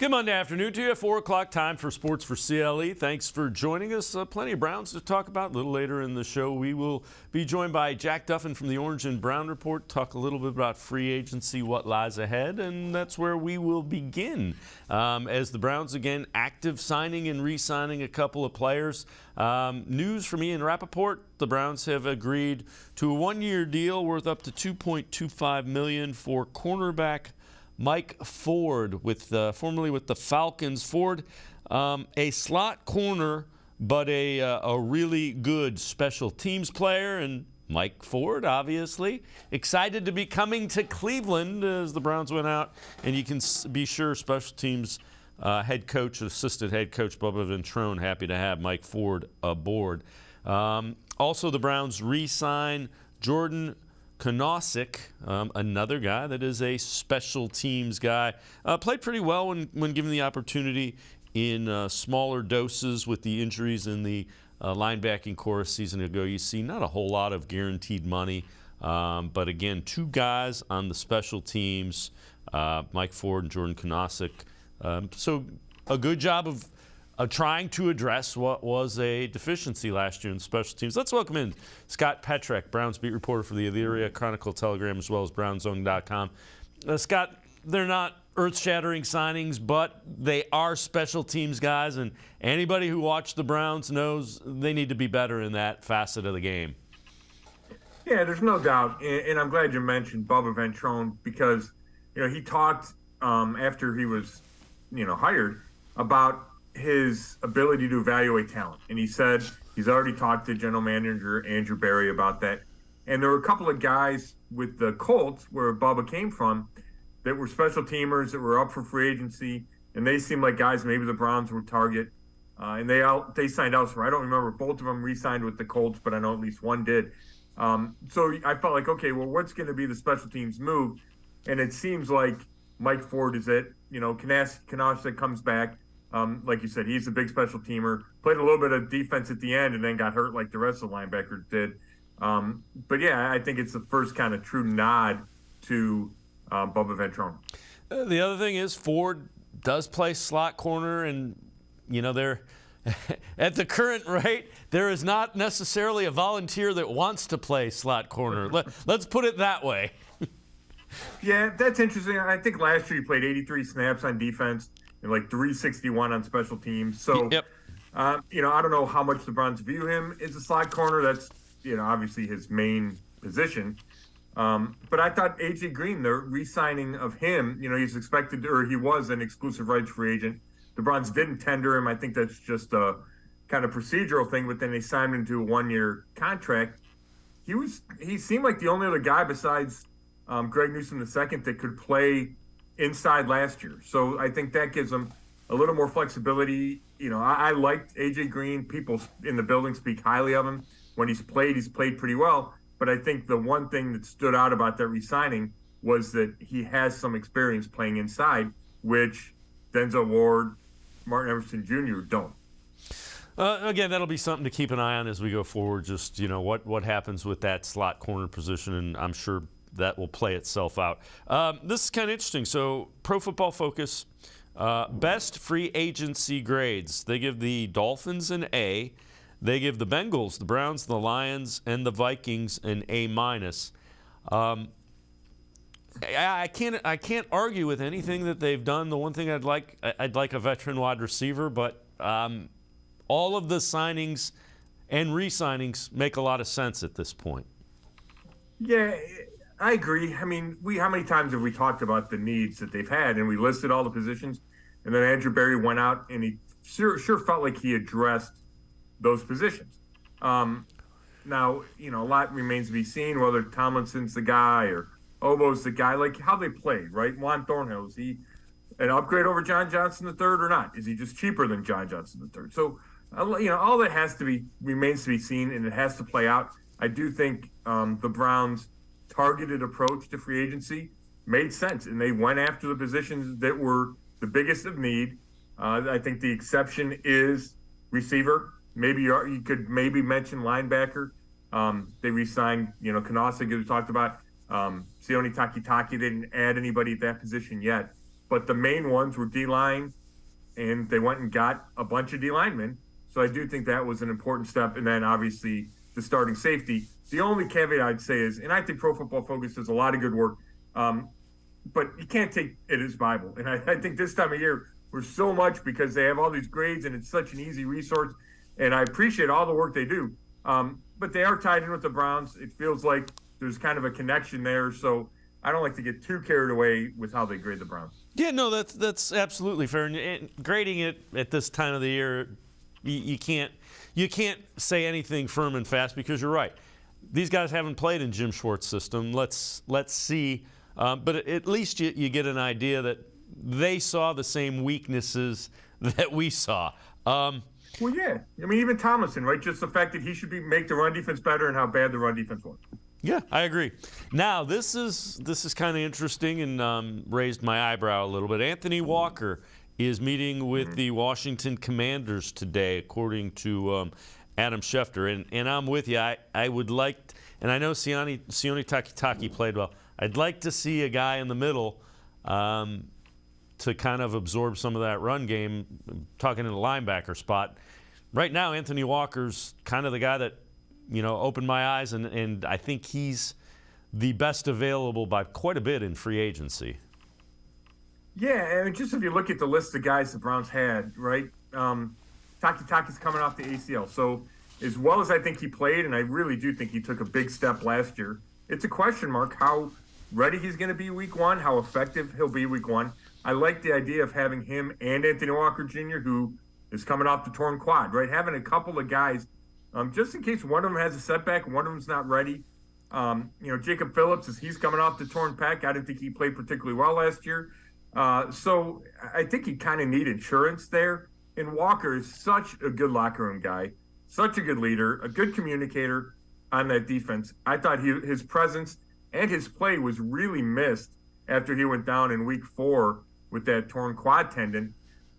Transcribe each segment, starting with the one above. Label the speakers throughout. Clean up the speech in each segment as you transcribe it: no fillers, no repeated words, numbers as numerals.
Speaker 1: Good Monday afternoon to you. 4 o'clock time for Sports4CLE. Thanks for joining us. Plenty of Browns to talk about. A little later in the show, we will be joined by Jack Duffin from the Orange and Brown Report. Talk a little bit about free agency, what lies ahead, and that's where we will begin. As the Browns, again, active signing and re-signing a couple of players. News from Ian Rappaport. The Browns have agreed to a one-year deal worth up to $2.25 million for cornerback Mike Ford, formerly with the Falcons. Ford, a slot corner, but a really good special teams player. And Mike Ford, obviously, excited to be coming to Cleveland as the Browns went out. And you can be sure special teams assistant head coach Bubba Ventrone, happy to have Mike Ford aboard. Also, the Browns re-sign Jordan Konosic, another guy that is a special teams guy. Played pretty well when given the opportunity in smaller doses with the injuries in the linebacking core a season ago. You see not a whole lot of guaranteed money, but again, two guys on the special teams, Mike Ford and Jordan Konosic. So a good job of trying to address what was a deficiency last year in special teams. Let's welcome in Scott Petrak, Browns beat reporter for the Elyria Chronicle-Telegram, as well as brownzone.com. Scott, they're not earth-shattering signings, but they are special teams guys, and anybody who watched the Browns knows they need to be better in that facet of the game.
Speaker 2: Yeah, there's no doubt, and I'm glad you mentioned Bubba Ventrone because, he talked after he was, hired about his ability to evaluate talent. And he said he's already talked to general manager Andrew Berry about that. And there were a couple of guys with the Colts, where Bubba came from, that were special teamers that were up for free agency. And they seemed like guys maybe the Browns would target. And they signed elsewhere. I don't remember if both of them re-signed with the Colts, but I know at least one did. So I felt like, okay, well, what's going to be the special teams move? And it seems like Mike Ford is it. Konosic comes back. Like you said, he's a big special teamer. Played a little bit of defense at the end and then got hurt like the rest of the linebackers did. But, yeah, I think it's the first kind of true nod to Bubba Ventrone.
Speaker 1: The other thing is Ford does play slot corner, and, they're at the current rate, there is not necessarily a volunteer that wants to play slot corner. Let's put it that way.
Speaker 2: Yeah, that's interesting. I think last year he played 83 snaps on defense and like 361 on special teams. So,
Speaker 1: yep.
Speaker 2: I don't know how much the Browns view him as a slot corner. That's, obviously his main position. But I thought A.J. Green, the re-signing of him, he's expected, or he was an exclusive rights free agent. The Browns didn't tender him. I think that's just a kind of procedural thing, but then they signed him to a one-year contract. He seemed like the only other guy besides Greg Newsome II that could play inside last year. So I think that gives them a little more flexibility. I liked A.J. Green. People in the building speak highly of him. When he's played pretty well. But I think the one thing that stood out about that re-signing was that he has some experience playing inside, which Denzel Ward, Martin Emerson Jr. don't.
Speaker 1: Again, that'll be something to keep an eye on as we go forward. Just, what happens with that slot corner position, and I'm sure that will play itself out. This is kind of interesting. So Pro Football Focus, best free agency grades. They give the Dolphins an A. They give the Bengals, the Browns, the Lions, and the Vikings an A-. I can't argue with anything that they've done. The one thing I'd like a veteran wide receiver, but all of the signings and re-signings make a lot of sense at this point.
Speaker 2: Yeah, I agree. I mean, how many times have we talked about the needs that they've had, and we listed all the positions, and then Andrew Berry went out and he sure felt like he addressed those positions. Now, a lot remains to be seen whether Tomlinson's the guy or Obo's the guy, like how they played, right? Juan Thornhill, is he an upgrade over John Johnson III or not? Is he just cheaper than John Johnson III? So, all that remains to be seen, and it has to play out. I do think the Browns' targeted approach to free agency made sense, and they went after the positions that were the biggest of need. I think the exception is receiver. Maybe you could mention linebacker. They re-signed, Konosic, as we talked about. Sione Takitaki, they didn't add anybody at that position yet. but the main ones were D-line, and they went and got a bunch of D-linemen. So I do think that was an important step. And then obviously the starting safety. The only caveat I'd say is, and I think Pro Football Focus does a lot of good work, but you can't take it as Bible. And I think this time of year, we're so much because they have all these grades and it's such an easy resource. And I appreciate all the work they do. But they are tied in with the Browns. It feels like there's kind of a connection there. So I don't like to get too carried away with how they grade the Browns.
Speaker 1: Yeah, no, that's absolutely fair. And grading it at this time of the year, you can't say anything firm and fast because you're right. These guys haven't played in Jim Schwartz's system. Let's see. But at least you get an idea that they saw the same weaknesses that we saw.
Speaker 2: Well, yeah. I mean, even Tomlinson, right? Just the fact that he should make the run defense better and how bad the run defense was.
Speaker 1: Yeah, I agree. Now, this is kind of interesting and raised my eyebrow a little bit. Anthony Walker is meeting with the Washington Commanders today, according to Adam Schefter. And I'm with you. I would like, and I know Sione Takitaki played well. I'd like to see a guy in the middle to kind of absorb some of that run game, talking in the linebacker spot. Right now, Anthony Walker's kind of the guy that, opened my eyes, and I think he's the best available by quite a bit in free agency.
Speaker 2: Yeah, and just if you look at the list of guys the Browns had, right, Takitaki's coming off the ACL. So as well as I think he played, and I really do think he took a big step last year, it's a question mark how ready he's going to be week one, how effective he'll be week one. I like the idea of having him and Anthony Walker Jr., who is coming off the torn quad, right? Having a couple of guys, just in case one of them has a setback, one of them's not ready. Jacob Phillips, he's coming off the torn pec. I didn't think he played particularly well last year. So I think he kind of need insurance there. And Walker is such a good locker room guy, such a good leader, a good communicator on that defense. I thought his presence and his play was really missed after he went down in week 4 with that torn quad tendon.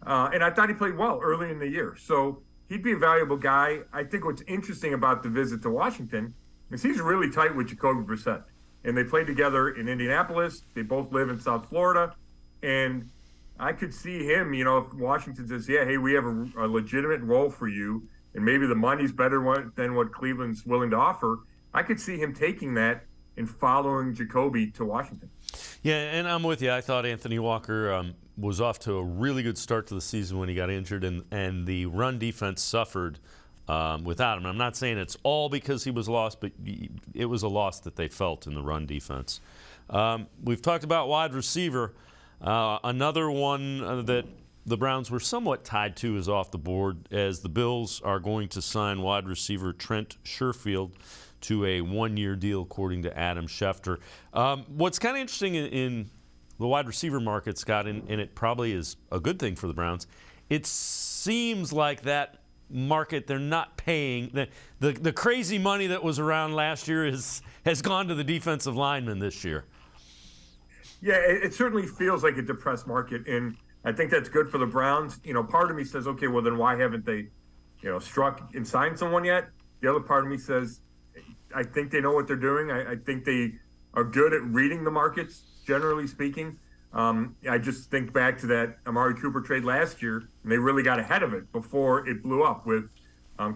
Speaker 2: And I thought he played well early in the year. So he'd be a valuable guy. I think what's interesting about the visit to Washington is he's really tight with Jacoby Brissett. And they played together in Indianapolis. They both live in South Florida. And I could see him, if Washington says, yeah, hey, we have a legitimate role for you, and maybe the money's better than what Cleveland's willing to offer, I could see him taking that and following Jacoby to Washington.
Speaker 1: Yeah, and I'm with you. I thought Anthony Walker was off to a really good start to the season when he got injured, and the run defense suffered without him. I'm not saying it's all because he was lost, but it was a loss that they felt in the run defense. We've talked about wide receiver. Another one that the Browns were somewhat tied to is off the board, as the Bills are going to sign wide receiver Trent Sherfield to a one-year deal, according to Adam Schefter. What's kind of interesting in the wide receiver market, Scott, and it probably is a good thing for the Browns, it seems like that market, they're not paying. The crazy money that was around last year has gone to the defensive linemen this year.
Speaker 2: Yeah, it certainly feels like a depressed market, and I think that's good for the Browns. Part of me says, okay, well, then why haven't they, struck and signed someone yet? The other part of me says, I think they know what they're doing. I think they are good at reading the markets, generally speaking. I just think back to that Amari Cooper trade last year, and they really got ahead of it before it blew up with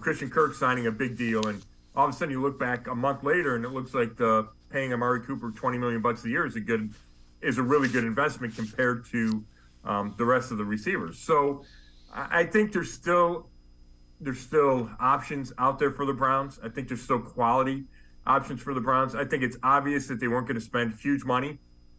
Speaker 2: Christian Kirk signing a big deal. And all of a sudden you look back a month later, and it looks like paying Amari Cooper $20 million a year is a really good investment compared to the rest of the receivers. So I think there's still options out there for the Browns. I think there's still quality options for the Browns. I think it's obvious that they weren't going to spend huge money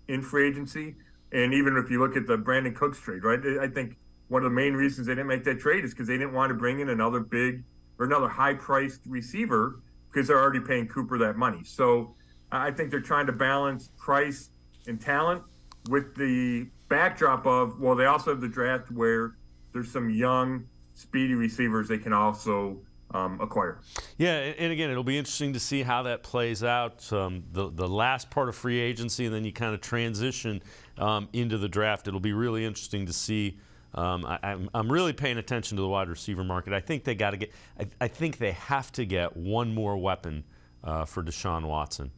Speaker 2: in free agency. And even if you look at the Brandon Cooks trade, right, I think one of the main reasons they didn't make that trade is because they didn't want to bring in another high-priced receiver because they're already paying Cooper that money. So I think they're trying to balance price and talent with the backdrop of, well, they also have the draft where there's some young, speedy receivers they can also acquire.
Speaker 1: Yeah, and again, it'll be interesting to see how that plays out, the last part of free agency, and then you kind of transition into the draft. It'll be really interesting to see. I'm really paying attention to the wide receiver market. I think I think they have to get one more weapon for Deshaun Watson.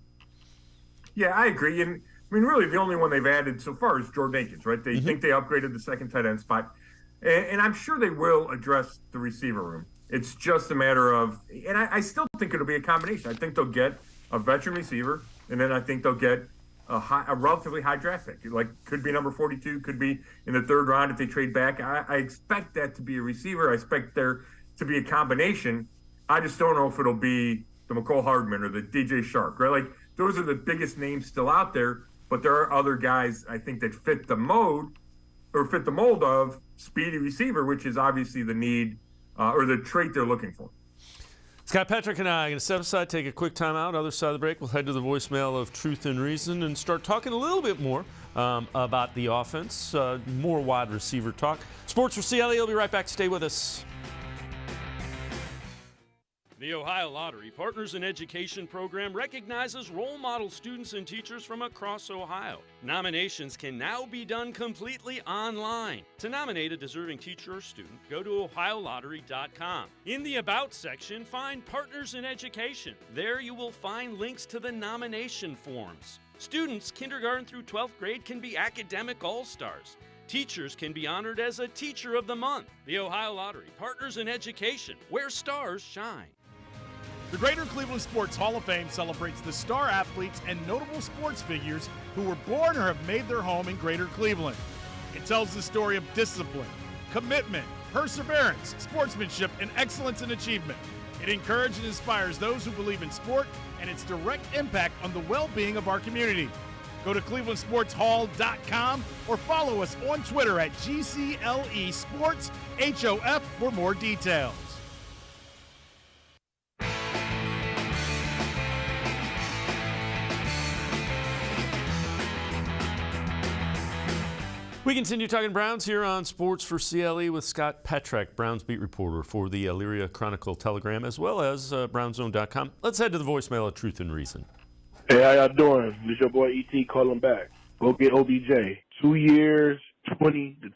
Speaker 2: Yeah, I agree. And I mean, really, the only one they've added so far is Jordan Akins, right? They think they upgraded the second tight end spot. And I'm sure they will address the receiver room. It's just a matter of, and I still think it'll be a combination. I think they'll get a veteran receiver, and then I think they'll get a relatively high draft pick. Like, could be number 42, could be in the third round if they trade back. I expect that to be a receiver. I expect there to be a combination. I just don't know if it'll be the McCole Hardman or the DJ Shark, right? Like, those are the biggest names still out there. But there are other guys, I think, that fit the mold of speedy receiver, which is obviously the need or the trait they're looking for.
Speaker 1: Scott Petrick and I are going to step aside, take a quick time out. Other side of the break, we'll head to the voicemail of Truth and Reason and start talking a little bit more about the offense, more wide receiver talk. Sports for CLE, will be right back. Stay with us. The Ohio Lottery Partners in Education program recognizes role model students and teachers from across Ohio. Nominations can now be done completely online. To nominate a deserving teacher or student, go to ohiolottery.com. In the About section, find Partners in Education. There you will find links to the nomination forms. Students, kindergarten through 12th grade, can be academic all-stars. Teachers can be honored as a Teacher of the Month. The Ohio Lottery Partners in Education, where stars shine.
Speaker 3: The Greater Cleveland Sports Hall of Fame celebrates the star athletes and notable sports figures who were born or have made their home in Greater Cleveland. It tells the story of discipline, commitment, perseverance, sportsmanship, and excellence in achievement. It encourages and inspires those who believe in sport and its direct impact on the well-being of our community. Go to clevelandsportshall.com or follow us on Twitter at GCLE Sports HOF for more details.
Speaker 1: We continue talking Browns here on Sports for CLE with Scott Petrick, Browns beat reporter for the Elyria Chronicle-Telegram, as well as BrownsZone.com. Let's head to the voicemail of Truth and Reason.
Speaker 4: Hey, how y'all doing? This your boy E.T. calling back. Go get OBJ. 2 years, $20 to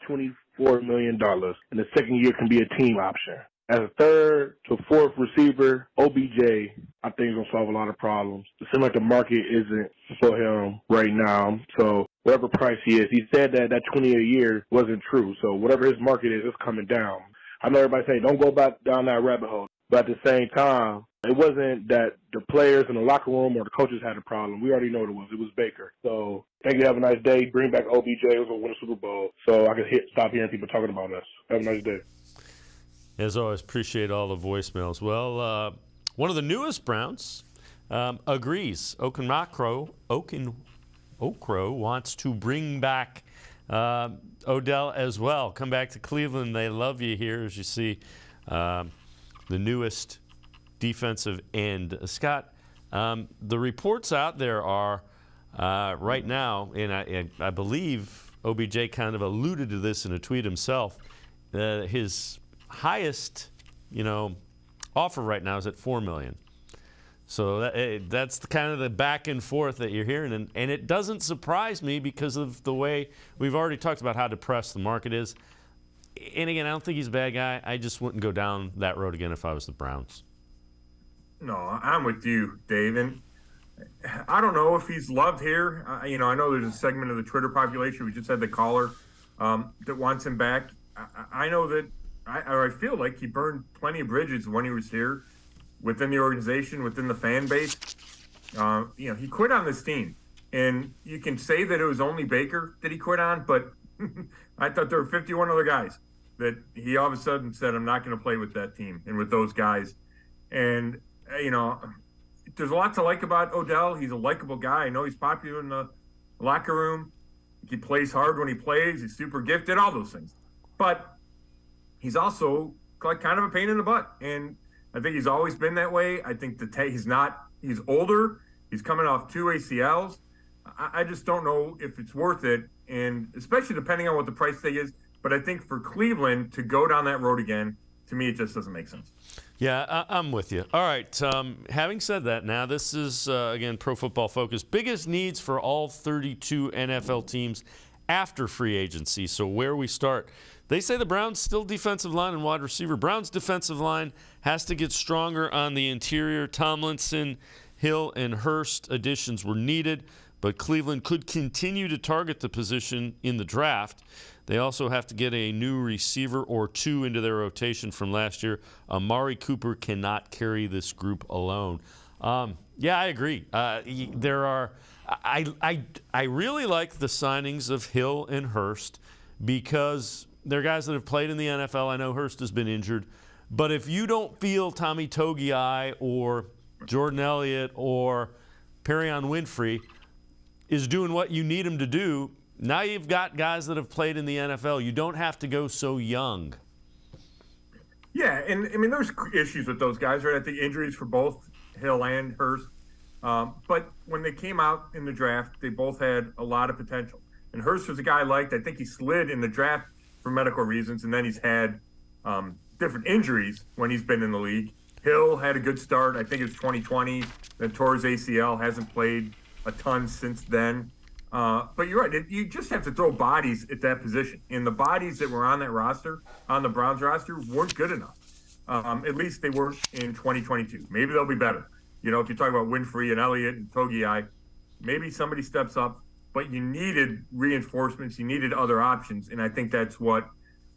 Speaker 4: $24 million. And the second year can be a team option. As a third to fourth receiver, OBJ, I think, is going to solve a lot of problems. It seems like the market isn't for him right now. So whatever price he is, he said that 20 a year wasn't true. So whatever his market is, it's coming down. I know everybody saying don't go back down that rabbit hole. But at the same time, it wasn't that the players in the locker room or the coaches had a problem. We already know what it was. It was Baker. So thank you. Have a nice day. Bring back OBJ. We're going to win a Super Bowl. So I can stop hearing people talking about us. Have a nice day.
Speaker 1: As always, appreciate all the voicemails. Well, one of the newest Browns agrees. Okro wants to bring back Odell as well. Come back to Cleveland. They love you here, as you see the newest defensive end. Scott, the reports out there are right now, and I believe OBJ kind of alluded to this in a tweet himself, his highest, offer right now is at $4 million. So that's kind of the back and forth that you're hearing, and it doesn't surprise me because of the way we've already talked about how depressed the market is. And again, I don't think he's a bad guy. I just wouldn't go down that road again if I was the Browns.
Speaker 2: No, I'm with you, Dave. And I don't know if he's loved here. I know there's a segment of the Twitter population. We just had the caller that wants him back. I know that. I feel like he burned plenty of bridges when he was here, within the organization, within the fan base. He quit on this team, and you can say that it was only Baker that he quit on, but I thought there were 51 other guys that he all of a sudden said, "I'm not going to play with that team and with those guys." And there's a lot to like about Odell. He's a likable guy. I know he's popular in the locker room. He plays hard when he plays. He's super gifted. All those things, but he's also kind of a pain in the butt, and I think he's always been that way. I think he's older. He's coming off 2 ACLs. I just don't know if it's worth it, and especially depending on what the price tag is. But I think for Cleveland to go down that road again, to me, it just doesn't make sense.
Speaker 1: Yeah, I'm with you. All right, having said that, now this is, again, Pro Football Focus. Biggest needs for all 32 NFL teams after free agency. So where we start. They say the Browns still defensive line and wide receiver. Browns defensive line has to get stronger on the interior. Tomlinson, Hill, and Hurst additions were needed. but Cleveland could continue to target the position in the draft. They also have to get a new receiver or two into their rotation from last year. Amari Cooper cannot carry this group alone. Yeah, I agree. There are. I really like the signings of Hill and Hurst because they're guys that have played in the NFL. I know Hurst has been injured, but if you don't feel Tommy Togiai or Jordan Elliott or Perrion Winfrey is doing what you need him to do, now you've got guys that have played in the NFL. You don't have to go so young.
Speaker 2: Yeah, and I mean, there's issues with those guys, right? I think injuries for both Hill and Hurst. But when they came out in the draft, they both had a lot of potential. And Hurst was a guy I liked. I think he slid in the draft for medical reasons, and then he's had different injuries when he's been in the league. Hill had a good start. I think it's 2020. Then tore his ACL, hasn't played a ton since then. But you're right. You just have to throw bodies at that position. And the bodies that were on that roster, on the Browns roster, weren't good enough. At least they weren't in 2022. Maybe they'll be better. You know, if you talk about Winfrey and Elliott and Togiai, maybe somebody steps up. But you needed reinforcements. You needed other options. And I think that's what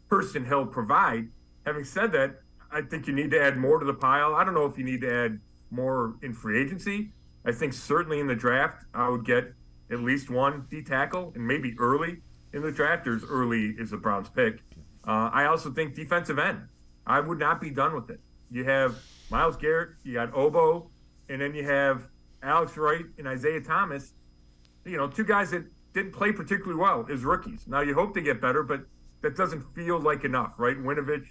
Speaker 2: Hurst and Hill provide. Having said that, I think you need to add more to the pile. I don't know if you need to add more in free agency. I think certainly in the draft, I would get at least one D tackle, and maybe early in the draft, or as early as the Browns pick. I also think defensive end. I would not be done with it. You have Myles Garrett, you got Obo, and then you have Alex Wright and Isaiah Thomas. You know, two guys that didn't play particularly well as rookies. Now you hope they get better, but that doesn't feel like enough, right? Winovich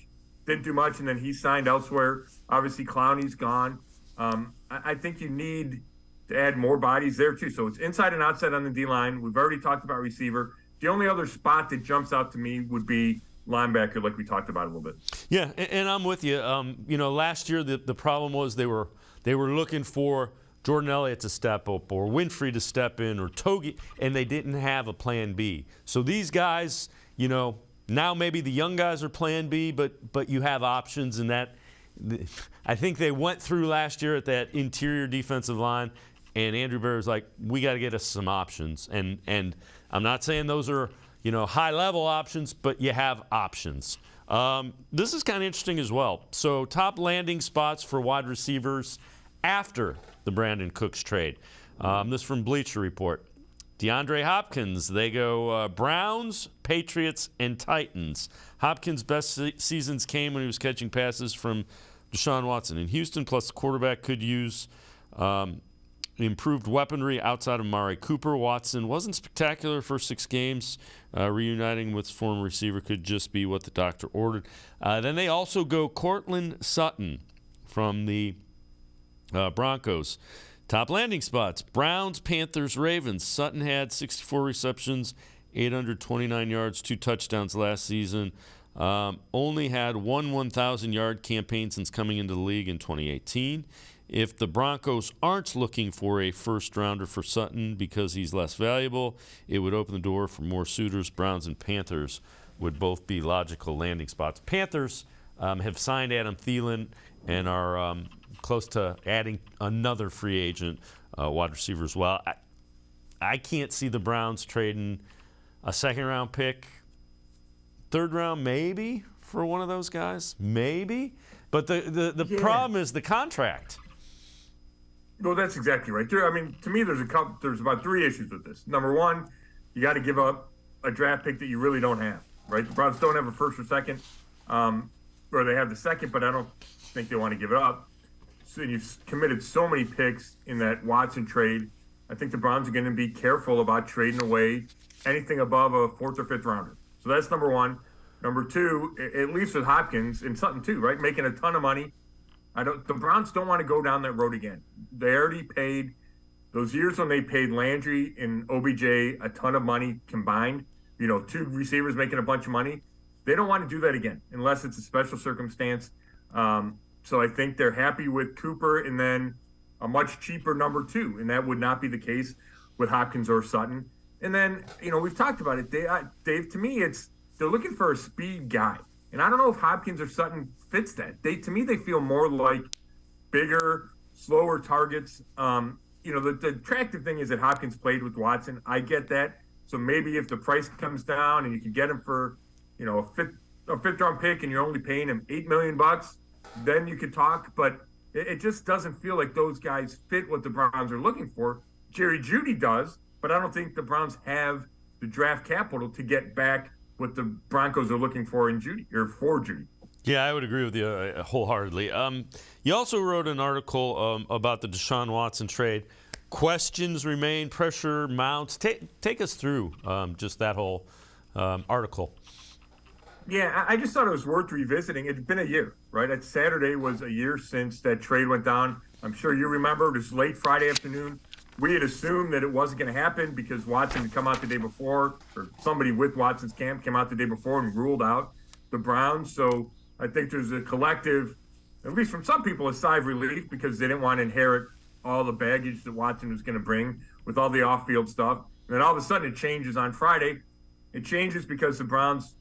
Speaker 2: didn't do much, and then he signed elsewhere. Obviously, Clowney's gone. I think you need to add more bodies there too. So it's inside and outside on the D-line. We've already talked about receiver. The only other spot that jumps out to me would be linebacker, like we talked about a little bit.
Speaker 1: Yeah, and I'm with you. You know, last year the problem was they were looking for Jordan Elliott to step up or Winfrey to step in or Togi, and they didn't have a plan B. So these guys, you know, now maybe the young guys are plan B, but you have options, and that I think they went through last year at that interior defensive line. And Andrew Berry's like, we got to get us some options. And I'm not saying those are, you know, high-level options, but you have options. This is kind of interesting as well. So top landing spots for wide receivers after the Brandon Cooks trade. This from Bleacher Report. DeAndre Hopkins, they go Browns, Patriots, and Titans. Hopkins' best seasons came when he was catching passes from Deshaun Watson in Houston, plus the quarterback could use improved weaponry outside of Amari Cooper. Watson wasn't spectacular for 6 games. Reuniting with former receiver could just be what the doctor ordered. Then they also go Cortland Sutton from the Broncos. Top landing spots, Browns, Panthers, Ravens. Sutton had 64 receptions, 829 yards, 2 touchdowns last season. Only had one 1,000-yard campaign since coming into the league in 2018. If the Broncos aren't looking for a first-rounder for Sutton because he's less valuable, it would open the door for more suitors. Browns and Panthers would both be logical landing spots. Panthers have signed Adam Thielen and are close to adding another free agent wide receiver as well. I can't see the Browns trading a second-round pick, third round maybe for one of those guys, maybe. But the problem is the contract.
Speaker 2: Well, that's exactly right. I mean, to me, there's about 3 issues with this. Number one, you got to give up a draft pick that you really don't have, right? The Browns don't have a first or second, or they have the second, but I don't think they want to give it up. So you've committed so many picks in that Watson trade. I think the Browns are going to be careful about trading away anything above a 4th or 5th rounder. So that's number one. Number two, at least with Hopkins and Sutton too, right? Making a ton of money. The Browns don't want to go down that road again. They already paid those years when they paid Landry and OBJ a ton of money combined. You know, 2 receivers making a bunch of money. They don't want to do that again unless it's a special circumstance. So I think they're happy with Cooper and then a much cheaper number 2, and that would not be the case with Hopkins or Sutton. And then, you know, we've talked about it, Dave. To me, they're looking for a speed guy. And I don't know if Hopkins or Sutton fits that. To me, they feel more like bigger, slower targets. the attractive thing is that Hopkins played with Watson. I get that. So maybe if the price comes down and you can get him for, a fifth round pick and you're only paying him $8 million, then you could talk. But it just doesn't feel like those guys fit what the Browns are looking for. Jerry Jeudy does, but I don't think the Browns have the draft capital to get back what the Broncos are looking for in Jeudy or for Jeudy.
Speaker 1: Yeah, I would agree with you wholeheartedly. You also wrote an article about the Deshaun Watson trade. Questions remain, pressure mounts. Take us through just that whole article.
Speaker 2: Yeah, I just thought it was worth revisiting. It's been a year, right? That Saturday was a year since that trade went down. I'm sure you remember it was late Friday afternoon. We had assumed that it wasn't going to happen because Watson had come out the day before, or somebody with Watson's camp came out the day before and ruled out the Browns. So I think there's a collective, at least from some people, a sigh of relief because they didn't want to inherit all the baggage that Watson was going to bring with all the off-field stuff. And then all of a sudden it changes on Friday. It changes because the Browns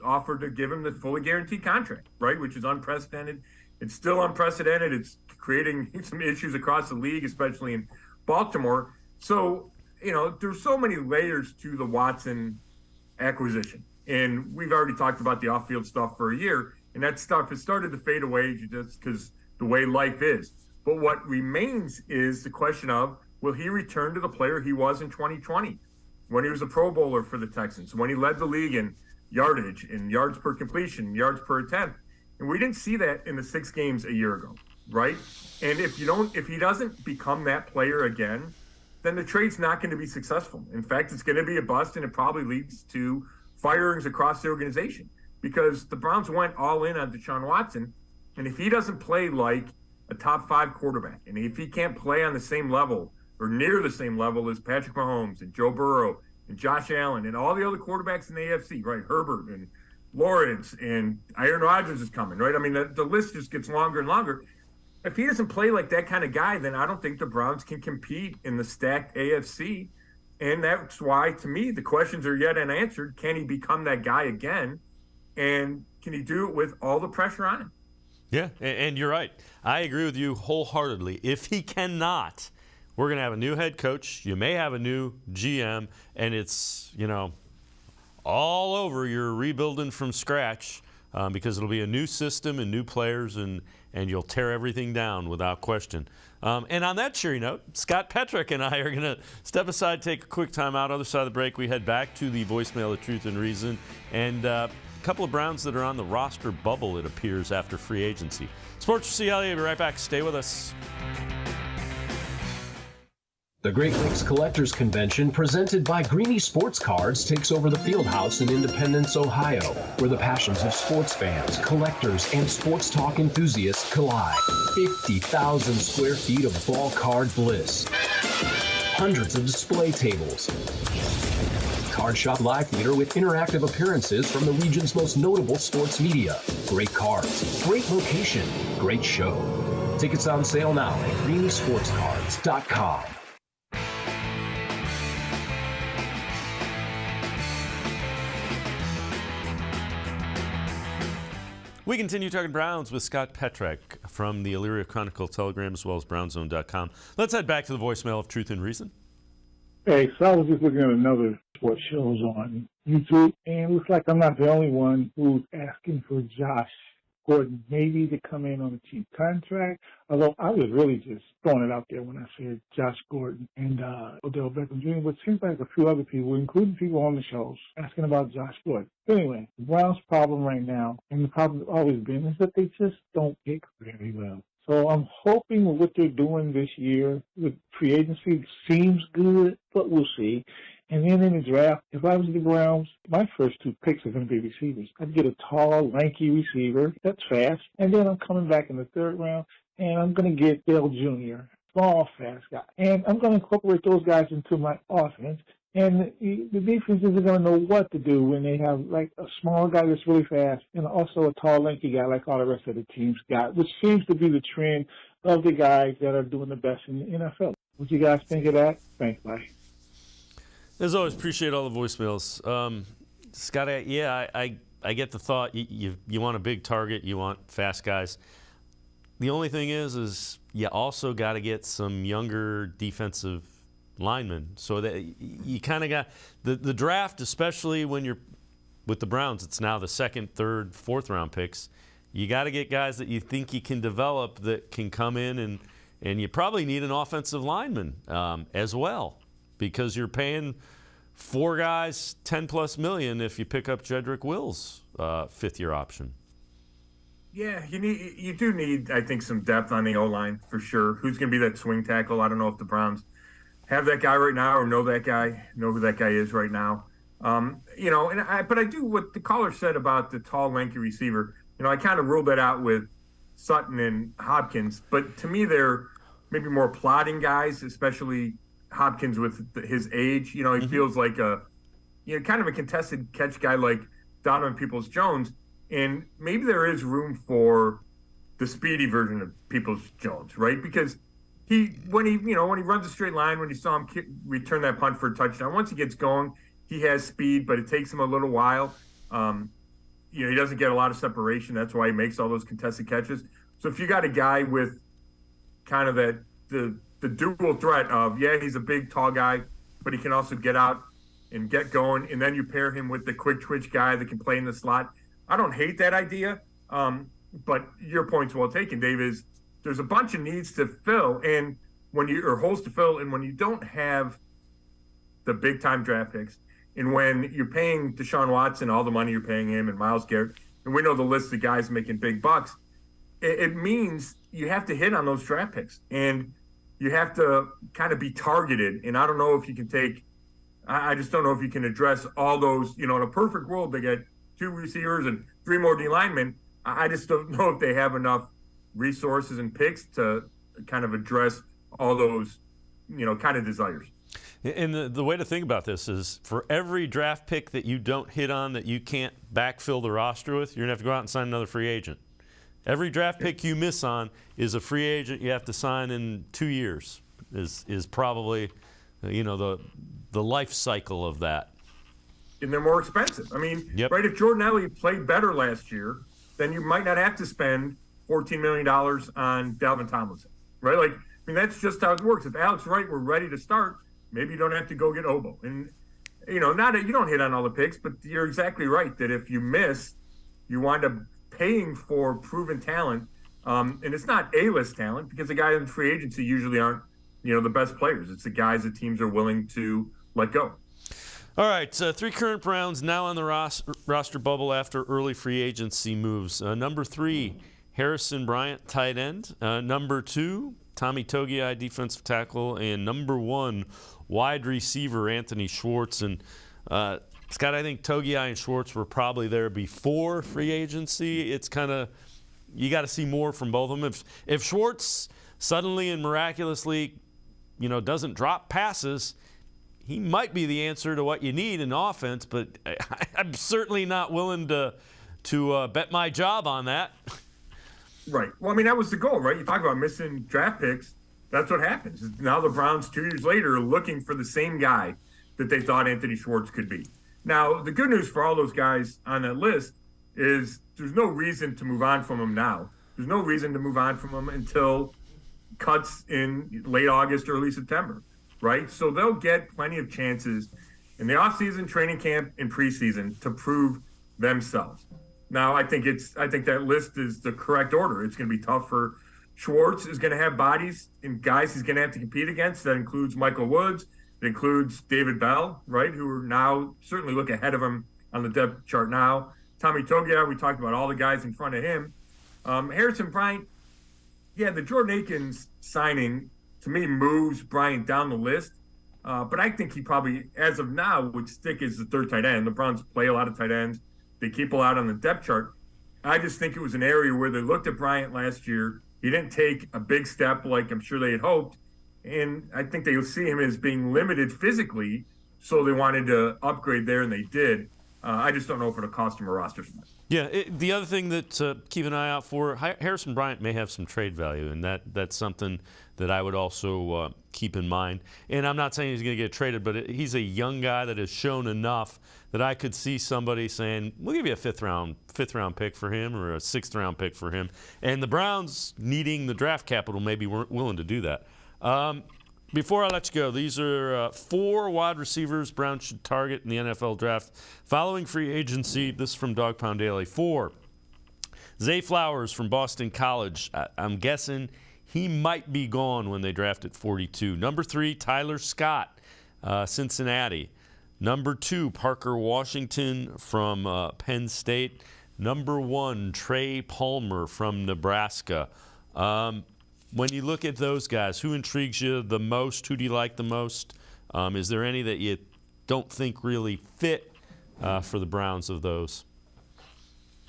Speaker 2: offered to give him the fully guaranteed contract, right, which is unprecedented. It's still unprecedented. It's creating some issues across the league, especially in Baltimore. So, there's so many layers to the Watson acquisition. And we've already talked about the off-field stuff for a year, and that stuff has started to fade away just because the way life is. But what remains is the question of, will he return to the player he was in 2020 when he was a Pro Bowler for the Texans, when he led the league in yardage, in yards per completion, yards per attempt? And we didn't see that in the 6 games a year ago, right? And if he doesn't become that player again, then the trade's not going to be successful. In fact, it's going to be a bust, and it probably leads to firings across the organization because the Browns went all in on Deshaun Watson. And if he doesn't play like a top 5 quarterback, and if he can't play on the same level or near the same level as Patrick Mahomes and Joe Burrow and Josh Allen and all the other quarterbacks in the AFC, right? Herbert and Lawrence and Aaron Rodgers is coming, right? I mean, the list just gets longer and longer. If he doesn't play like that kind of guy, then I don't think the Browns can compete in the stacked AFC. And that's why, to me, the questions are yet unanswered. Can he become that guy again? And can he do it with all the pressure on him?
Speaker 1: Yeah, and you're right. I agree with you wholeheartedly. If he cannot, we're going to have a new head coach. You may have a new GM, and it's, all over. You're rebuilding from scratch because it'll be a new system and new players, and you'll tear everything down without question. And on that cheery note, Scott Petrick and I are going to step aside, take a quick time out. Other side of the break, we head back to the voicemail of Truth and Reason, and a couple of Browns that are on the roster bubble, it appears, after free agency. Sports4CLE, be right back. Stay with us.
Speaker 5: The Great Lakes Collectors Convention, presented by Greenie Sports Cards, takes over the Fieldhouse in Independence, Ohio, where the passions of sports fans, collectors, and sports talk enthusiasts collide. 50,000 square feet of ball card bliss. Hundreds of display tables. Card Shop Live Theater with interactive appearances from the region's most notable sports media. Great cards, great location, great show. Tickets on sale now at greeniesportscards.com.
Speaker 1: We continue talking Browns with Scott Petrick from the Elyria Chronicle Telegram as well as brownzone.com. Let's head back to the voicemail of Truth and Reason.
Speaker 6: Hey, so I was just looking at another sports shows on YouTube, and it looks like I'm not the only one who's asking for Josh Gordon maybe to come in on a cheap contract. Although I was really just throwing it out there when I said Josh Gordon and Odell Beckham Jr., but it seems like a few other people, including people on the shows, asking about Josh Gordon. Anyway, the Browns' problem right now, and the problem has always been, is that they just don't pick very well. So I'm hoping what they're doing this year with free agency seems good, but we'll see. And then in the draft, if I was the Browns, my first 2 picks are going to be receivers. I'd get a tall, lanky receiver that's fast, and then I'm coming back in the 3rd round, and I'm going to get Dale Jr., small, fast guy. And I'm going to incorporate those guys into my offense. And the defenses are going to know what to do when they have, like, a small guy that's really fast and also a tall, lanky guy like all the rest of the teams got, which seems to be the trend of the guys that are doing the best in the NFL. What you guys think of that? Thanks, bye.
Speaker 1: As always, appreciate all the voicemails. Scott, I get the thought. You want a big target. You want fast guys. The only thing is you also got to get some younger defensive linemen. So that you kind of got the draft, especially when you're with the Browns, it's now the 2nd, 3rd, 4th round picks. You got to get guys that you think you can develop that can come in, and you probably need an offensive lineman as well, because you're paying 4 guys $10+ million if you pick up Jedrick Wills' 5th-year option.
Speaker 2: Yeah, you do need, I think, some depth on the O-line for sure. Who's going to be that swing tackle? I don't know if the Browns have that guy right now or know who that guy is right now. But I do what the caller said about the tall, lanky receiver. I kind of ruled that out with Sutton and Hopkins. But to me, they're maybe more plodding guys, especially Hopkins with his age. He feels like kind of a contested catch guy like Donovan Peoples-Jones. And maybe there is room for the speedy version of Peoples-Jones, right? Because when he runs a straight line, when you saw him return that punt for a touchdown, once he gets going, he has speed, but it takes him a little while. He doesn't get a lot of separation. That's why he makes all those contested catches. So if you got a guy with kind of the dual threat of, he's a big, tall guy, but he can also get out and get going, and then you pair him with the quick twitch guy that can play in the slot, I don't hate that idea, but your point's well taken, Dave, is there's a bunch of needs to fill, and holes to fill, and when you don't have the big-time draft picks, and when you're paying Deshaun Watson all the money you're paying him and Myles Garrett, and we know the list of guys making big bucks, it means you have to hit on those draft picks, and you have to kind of be targeted, and I don't know if you can I just don't know if you can address all those, in a perfect world, they get 2 receivers and 3 more D linemen. I just don't know if they have enough resources and picks to kind of address all those, kind of desires.
Speaker 1: And the way to think about this is, for every draft pick that you don't hit on that you can't backfill the roster with, you're going to have to go out and sign another free agent. Every draft pick you miss on is a free agent you have to sign in 2 years, is probably, the life cycle of that.
Speaker 2: And they're more expensive. I mean, right, if Jordan Elliott played better last year, then you might not have to spend $14 million on Dalvin Tomlinson, right? That's just how it works. If Alex Wright were ready to start, maybe you don't have to go get Obo. And, not that you don't hit on all the picks, but you're exactly right that if you miss, you wind up paying for proven talent. And it's not A-list talent, because the guys in free agency usually aren't, the best players. It's the guys that teams are willing to let go.
Speaker 1: All right, 3 current Browns now on the roster bubble after early free agency moves. Number 3, Harrison Bryant, tight end. Number 2, Tommy Togiai, defensive tackle. And number 1, wide receiver, Anthony Schwartz. And Scott, I think Togiai and Schwartz were probably there before free agency. It's kind of, you got to see more from both of them. If Schwartz suddenly and miraculously, doesn't drop passes, he might be the answer to what you need in offense, but I'm certainly not willing to bet my job on that.
Speaker 2: Right. Well, that was the goal, right? You talk about missing draft picks. That's what happens. Now the Browns 2 years later are looking for the same guy that they thought Anthony Schwartz could be. Now, the good news for all those guys on that list is there's no reason to move on from them now. There's no reason to move on from them until cuts in late August, early September. Right? So they'll get plenty of chances in the offseason, training camp, and preseason to prove themselves. Now, I think that list is the correct order. It's going to be tough for Schwartz. Is going to have bodies and guys he's going to have to compete against. That includes Michael Woods. It includes David Bell, right, who are now certainly look ahead of him on the depth chart now. Tommy Togiai, we talked about all the guys in front of him. Harrison Bryant, the Jordan Akins signing, to me, moves Bryant down the list. But I think he probably, as of now, would stick as the 3rd tight end. The Browns play a lot of tight ends. They keep a lot on the depth chart. I just think it was an area where they looked at Bryant last year. He didn't take a big step like I'm sure they had hoped. And I think they'll see him as being limited physically, so they wanted to upgrade there, and they did. I just don't know if it'll cost him a roster spot.
Speaker 1: Yeah, the other thing that keep an eye out for, Harrison Bryant may have some trade value, and that's something that I would also keep in mind. And I'm not saying he's going to get traded, but he's a young guy that has shown enough that I could see somebody saying, we'll give you a fifth round pick for him or a sixth round pick for him. And the Browns, needing the draft capital, maybe weren't willing to do that. Before I let you go, these are 4 wide receivers Browns should target in the NFL draft following free agency. This is from Dog Pound Daily. 4, Zay Flowers from Boston College. I'm guessing he might be gone when they draft at 42. Number 3, Tyler Scott, Cincinnati. Number 2, Parker Washington from Penn State. Number 1, Trey Palmer from Nebraska. When you look at those guys, who intrigues you the most? Who do you like the most? Is there any that you don't think really fit for the Browns of those?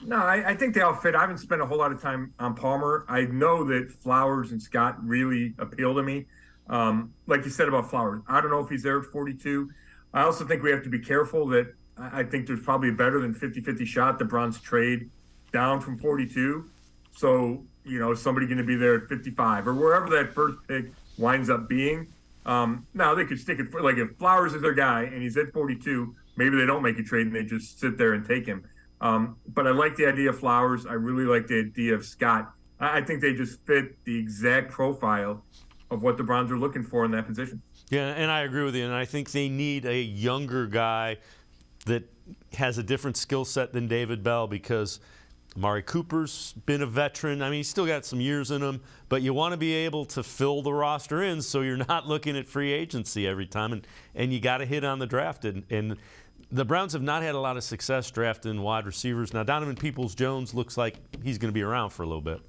Speaker 2: No, I think they all fit. I haven't spent a whole lot of time on Palmer. I know that Flowers and Scott really appeal to me. Like you said about Flowers, I don't know if he's there at 42. I also think we have to be careful that I think there's probably a better than 50-50 shot the Browns trade down from 42. So, is somebody going to be there at 55 or wherever that first pick winds up being? Now, they could stick it for, like, if Flowers is their guy and he's at 42, maybe they don't make a trade and they just sit there and take him. But I like the idea of Flowers. I really like the idea of Scott. I think they just fit the exact profile of what the Browns are looking for in that position.
Speaker 1: Yeah, and I agree with you. And I think they need a younger guy that has a different skill set than David Bell, because Amari Cooper's been a veteran. I mean, he's still got some years in him, but you want to be able to fill the roster in so you're not looking at free agency every time, and you got to hit on the draft. And the Browns have not had a lot of success drafting wide receivers. Now, Donovan Peoples-Jones looks like he's going to be around for a little bit.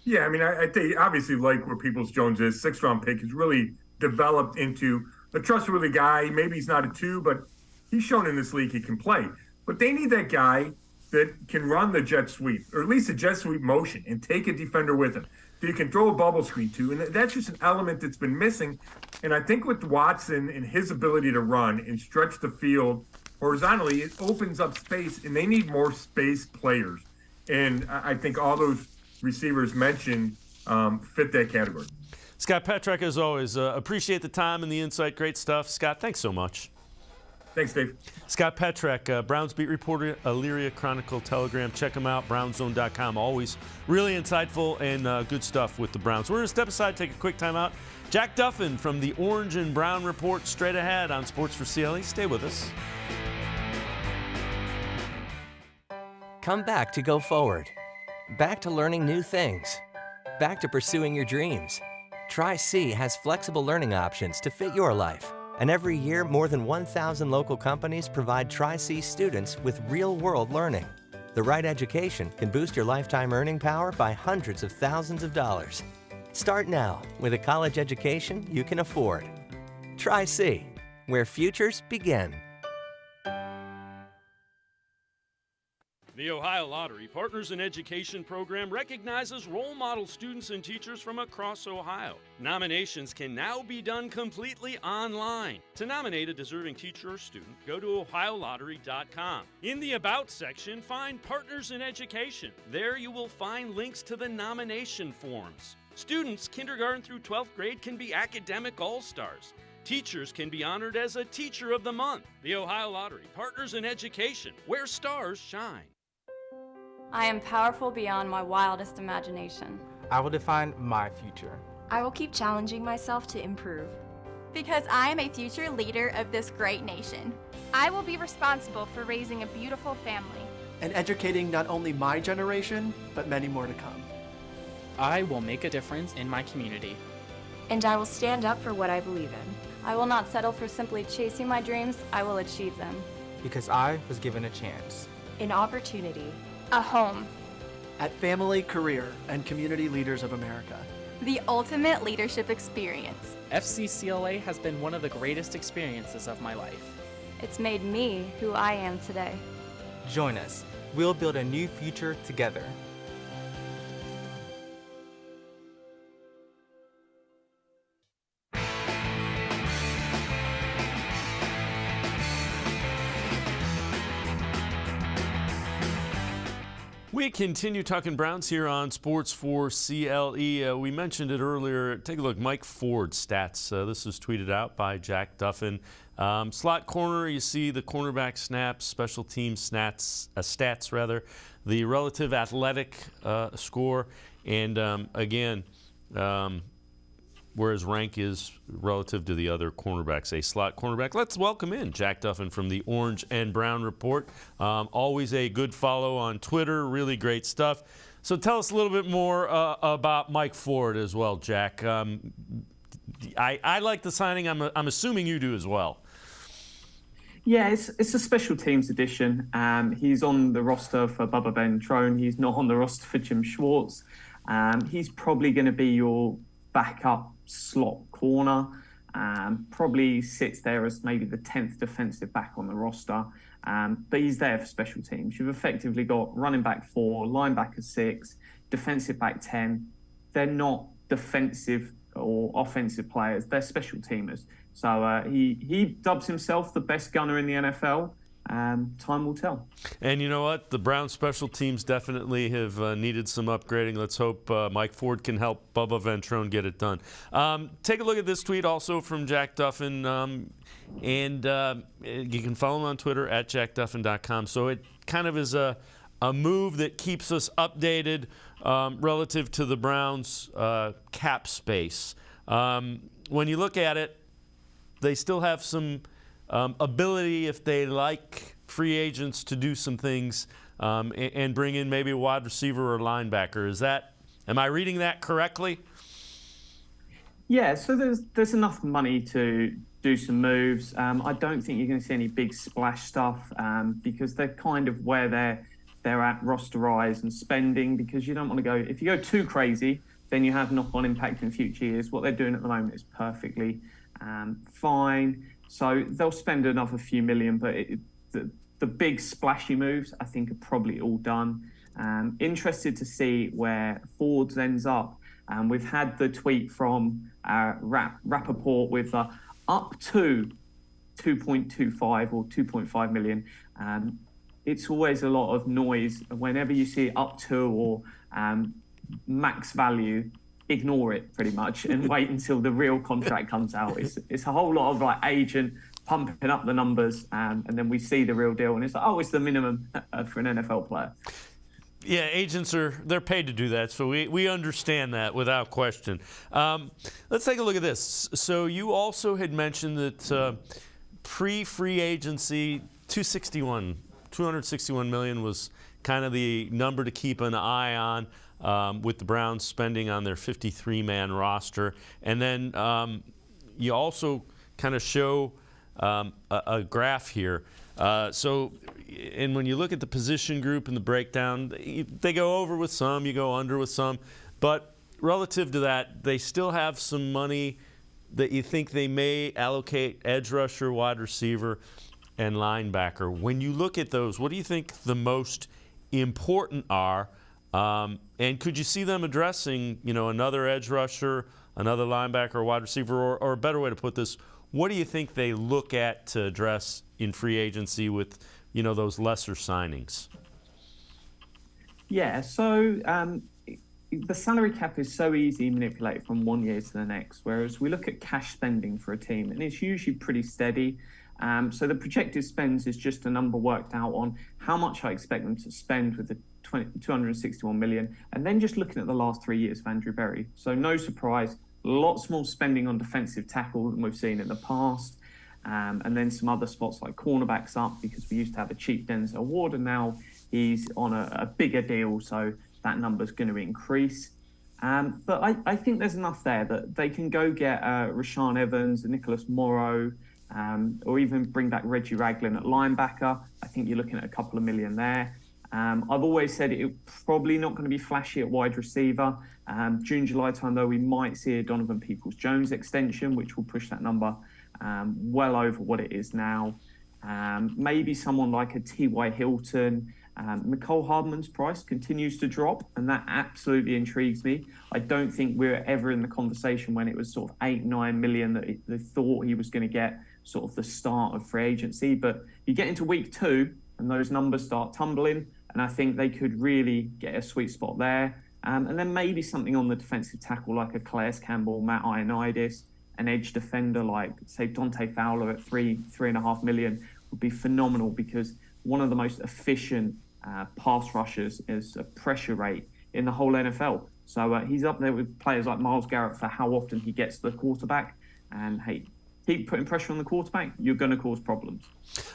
Speaker 2: Yeah, I mean, I think obviously like where Peoples-Jones is, 6th-round pick, has really developed into a trustworthy guy. Maybe he's not a 2, but he's shown in this league he can play. But they need that guy that can run the jet sweep, or at least a jet sweep motion, and take a defender with him that you can throw a bubble screen to. And that's just an element that's been missing. And I think with Watson and his ability to run and stretch the field horizontally, it opens up space, and they need more space players. And I think all those receivers mentioned fit that category.
Speaker 1: Scott Petrak, as always, appreciate the time and the insight. Great stuff. Scott, thanks so much.
Speaker 2: Thanks, Dave.
Speaker 1: Scott Petrak, Browns beat reporter, Elyria Chronicle Telegram. Check him out, brownzone.com. Always really insightful and good stuff with the Browns. We're going to step aside, take a quick time out. Jack Duffin from the Orange and Brown Report straight ahead on Sports4CLE. Stay with us.
Speaker 7: Come back to go forward. Back to learning new things. Back to pursuing your dreams. Tri-C has flexible learning options to fit your life. And every year, more than 1,000 local companies provide Tri-C students with real-world learning. The right education can boost your lifetime earning power by hundreds of thousands of dollars. Start now with a college education you can afford. Tri-C, where futures begin.
Speaker 1: The Ohio Lottery Partners in Education program recognizes role model students and teachers from across Ohio. Nominations can now be done completely online. To nominate a deserving teacher or student, go to ohiolottery.com. In the About section, find Partners in Education. There you will find links to the nomination forms. Students kindergarten through 12th grade can be academic all-stars. Teachers can be honored as a Teacher of the Month. The Ohio Lottery Partners in Education, where stars shine.
Speaker 8: I am powerful beyond my wildest imagination.
Speaker 9: I will define my future.
Speaker 10: I will keep challenging myself to improve.
Speaker 11: Because I am a future leader of this great nation.
Speaker 12: I will be responsible for raising a beautiful family.
Speaker 13: And educating not only my generation, but many more to come.
Speaker 14: I will make a difference in my community.
Speaker 10: And I will stand up for what I believe in.
Speaker 8: I will not settle for simply chasing my dreams. I will achieve them.
Speaker 9: Because I was given a chance.
Speaker 10: An opportunity.
Speaker 12: A home.
Speaker 13: At Family, Career, and Community Leaders of America.
Speaker 11: The ultimate leadership experience.
Speaker 14: FCCLA has been one of the greatest experiences of my life.
Speaker 8: It's made me who I am today.
Speaker 9: Join us. We'll build a new future together.
Speaker 1: We continue talking Browns here on Sports4CLE. We mentioned it earlier. Take a look. Mike Ford stats. This was tweeted out by Jack Duffin. Slot corner, you see the cornerback snaps, special team stats rather, the relative athletic score, and again, where his rank is relative to the other cornerbacks, a slot cornerback. Let's welcome in Jack Duffin from the Orange and Brown Report. Always a good follow on Twitter, really great stuff. So tell us a little bit more about Mike Ford as well, Jack. I like the signing. I'm assuming you do as well.
Speaker 15: Yeah, it's a special teams edition. He's on the roster for Bubba Ventrone. He's not on the roster for Jim Schwartz. He's probably going to be your backup slot corner. Probably sits there as maybe the 10th defensive back on the roster. But he's there for special teams. You've effectively got running back 4, linebacker 6, defensive back 10. They're not defensive or offensive players. They're special teamers. So he dubs himself the best gunner in the NFL. Time will tell.
Speaker 1: And you know what? The Browns special teams definitely have needed some upgrading. Let's hope Mike Ford can help Bubba Ventrone get it done. Take a look at this tweet also from Jack Duffin. And you can follow him on Twitter at jackduffin.com. So it kind of is a move that keeps us updated relative to the Browns' cap space. When you look at it, they still have some ability, if they like free agents, to do some things and bring in maybe a wide receiver or linebacker. Am I reading that correctly?
Speaker 15: Yeah, so there's enough money to do some moves. I don't think you're going to see any big splash stuff because they're kind of where they're at rosterized and spending, because you don't want to go, if you go too crazy, then you have knock-on impact in future years. What they're doing at the moment is perfectly fine. So they'll spend another few million, but the big splashy moves, I think, are probably all done. Interested to see where Ford's ends up. We've had the tweet from Rappaport with up to 2.25 or 2.5 million. It's always a lot of noise. Whenever you see up to or max value, ignore it pretty much and wait until the real contract comes out. It's a whole lot of like agent pumping up the numbers, and then we see the real deal, and it's like, oh, it's the minimum for an NFL player.
Speaker 1: Yeah, agents they're paid to do that, so we understand that without question. Let's take a look at this. So you also had mentioned that pre-free agency, 261 million was kind of the number to keep an eye on. With the Browns spending on their 53-man roster. And then you also kind of show a graph here. And when you look at the position group and the breakdown, they go over with some, you go under with some. But relative to that, they still have some money that you think they may allocate edge rusher, wide receiver, and linebacker. When you look at those, what do you think the most important are? And could you see them addressing, another edge rusher, another linebacker, or wide receiver, or a better way to put this, what do you think they look at to address in free agency with, those lesser signings?
Speaker 15: Yeah, so the salary cap is so easy to manipulate from one year to the next, whereas we look at cash spending for a team, and it's usually pretty steady. So the projected spends is just a number worked out on how much I expect them to spend with the 261 million, and then just looking at the last 3 years of Andrew Berry. So no surprise, lots more spending on defensive tackle than we've seen in the past. And then some other spots like cornerbacks up, because we used to have a cheap Denzel Ward, and now he's on a bigger deal, so that number's going to increase. But I think there's enough there that they can go get Rashaan Evans, Nicholas Morrow, or even bring back Reggie Ragland at linebacker. I think you're looking at a couple of million there. I've always said it's probably not going to be flashy at wide receiver. June, July time, though, we might see a Donovan Peoples-Jones extension, which will push that number well over what it is now. Maybe someone like a T.Y. Hilton. Mecole Hardman's price continues to drop, and that absolutely intrigues me. I don't think we were ever in the conversation when it was sort of 8-9 million that they thought he was going to get sort of the start of free agency. But you get into week 2 and those numbers start tumbling, And I think they could really get a sweet spot there. And then maybe something on the defensive tackle like a Calais Campbell, Matt Ioannidis, an edge defender like, say, Dante Fowler at $3.5 million would be phenomenal, because one of the most efficient pass rushers is a pressure rate in the whole NFL. So he's up there with players like Myles Garrett for how often he gets the quarterback. And hey, keep putting pressure on the quarterback, you're going to cause problems.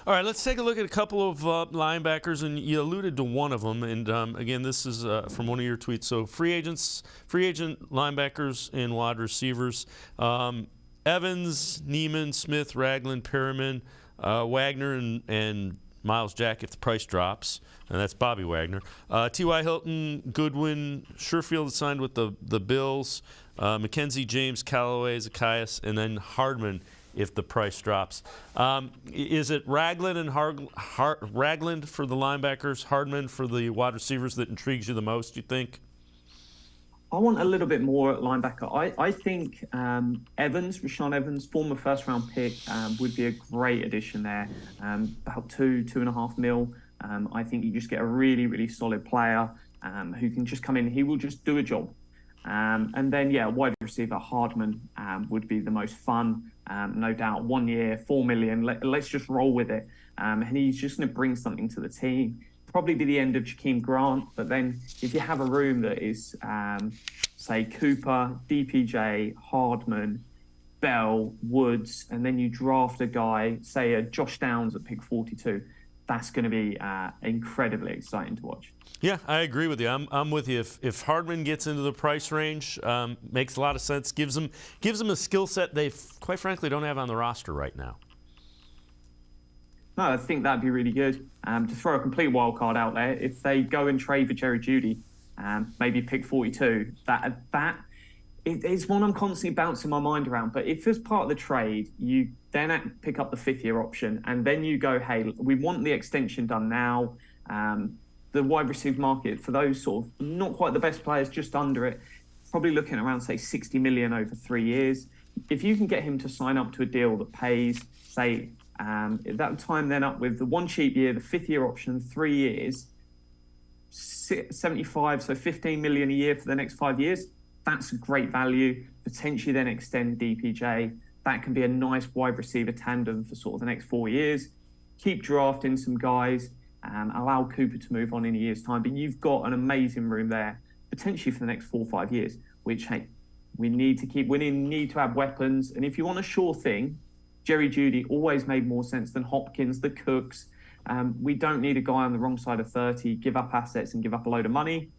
Speaker 1: All right, let's take a look at a couple of linebackers, and you alluded to one of them. And again, this is from one of your tweets. So free agent linebackers and wide receivers: Evans, Neiman, Smith, Ragland, Perriman, Wagner, and Miles Jack if the price drops, and that's Bobby Wagner. T.Y. Hilton, Goodwin, Sherfield signed with the Bills, McKenzie, James, Callaway, Zacchaeus, and then Hardman if the price drops. Is it Ragland and Ragland for the linebackers, Hardman for the wide receivers that intrigues you the most, you think?
Speaker 15: I want a little bit more at linebacker. I think Rashaan Evans, former first-round pick, would be a great addition there. About $2.5 mil. I think you just get a really, really solid player who can just come in. He will just do a job. And then, wide receiver Hardman would be the most fun, no doubt. 1 year, $4 million. Let's just roll with it. And he's just going to bring something to the team. Probably be the end of Jakeem Grant, but then if you have a room that is, say, Cooper, DPJ, Hardman, Bell, Woods, and then you draft a guy, say a Josh Downs at pick 42, that's going to be incredibly exciting to watch.
Speaker 1: Yeah, I agree with you. I'm with you. If Hardman gets into the price range, makes a lot of sense. Gives them a skill set they quite frankly don't have on the roster right now.
Speaker 15: No, I think that'd be really good. To throw a complete wild card out there, if they go and trade for Jerry Jeudy, maybe pick 42, that is one I'm constantly bouncing my mind around. But if as part of the trade, you then pick up the 5th-year option, and then you go, hey, we want the extension done now. The wide receiver market for those sort of not quite the best players, just under it, probably looking around, say, $60 million over 3 years. If you can get him to sign up to a deal that pays, say, at that time then up with the one cheap year, the 5th-year option, 3 years, 75, so $15 million a year for the next 5 years. That's a great value. Potentially then extend DPJ. That can be a nice wide receiver tandem for sort of the next 4 years. Keep drafting some guys, allow Cooper to move on in a year's time. But you've got an amazing room there, potentially for the next 4 or 5 years, which, hey, we need to keep winning, need to have weapons. And if you want a sure thing, Jerry Jeudy always made more sense than Hopkins, the Cooks. We don't need a guy on the wrong side of 30, give up assets and give up a load of money.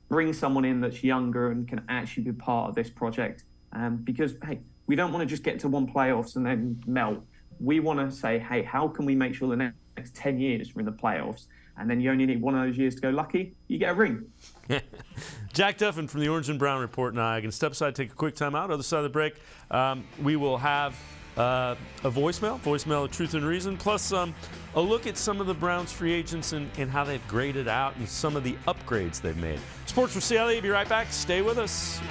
Speaker 15: Bring someone in that's younger and can actually be part of this project. Because, hey, we don't want to just get to one playoffs and then melt. We want to say, hey, how can we make sure the next 10 years we're in the playoffs? And then you only need one of those years to go lucky, you get a ring.
Speaker 1: Jack Duffin from the Orange and Brown Report and I can step aside, take a quick time out. Other side of the break, we will have a voicemail of Truth and Reason, plus a look at some of the Browns free agents and how they've graded out and some of the upgrades they've made. Sports4CLE, be right back. Stay with us.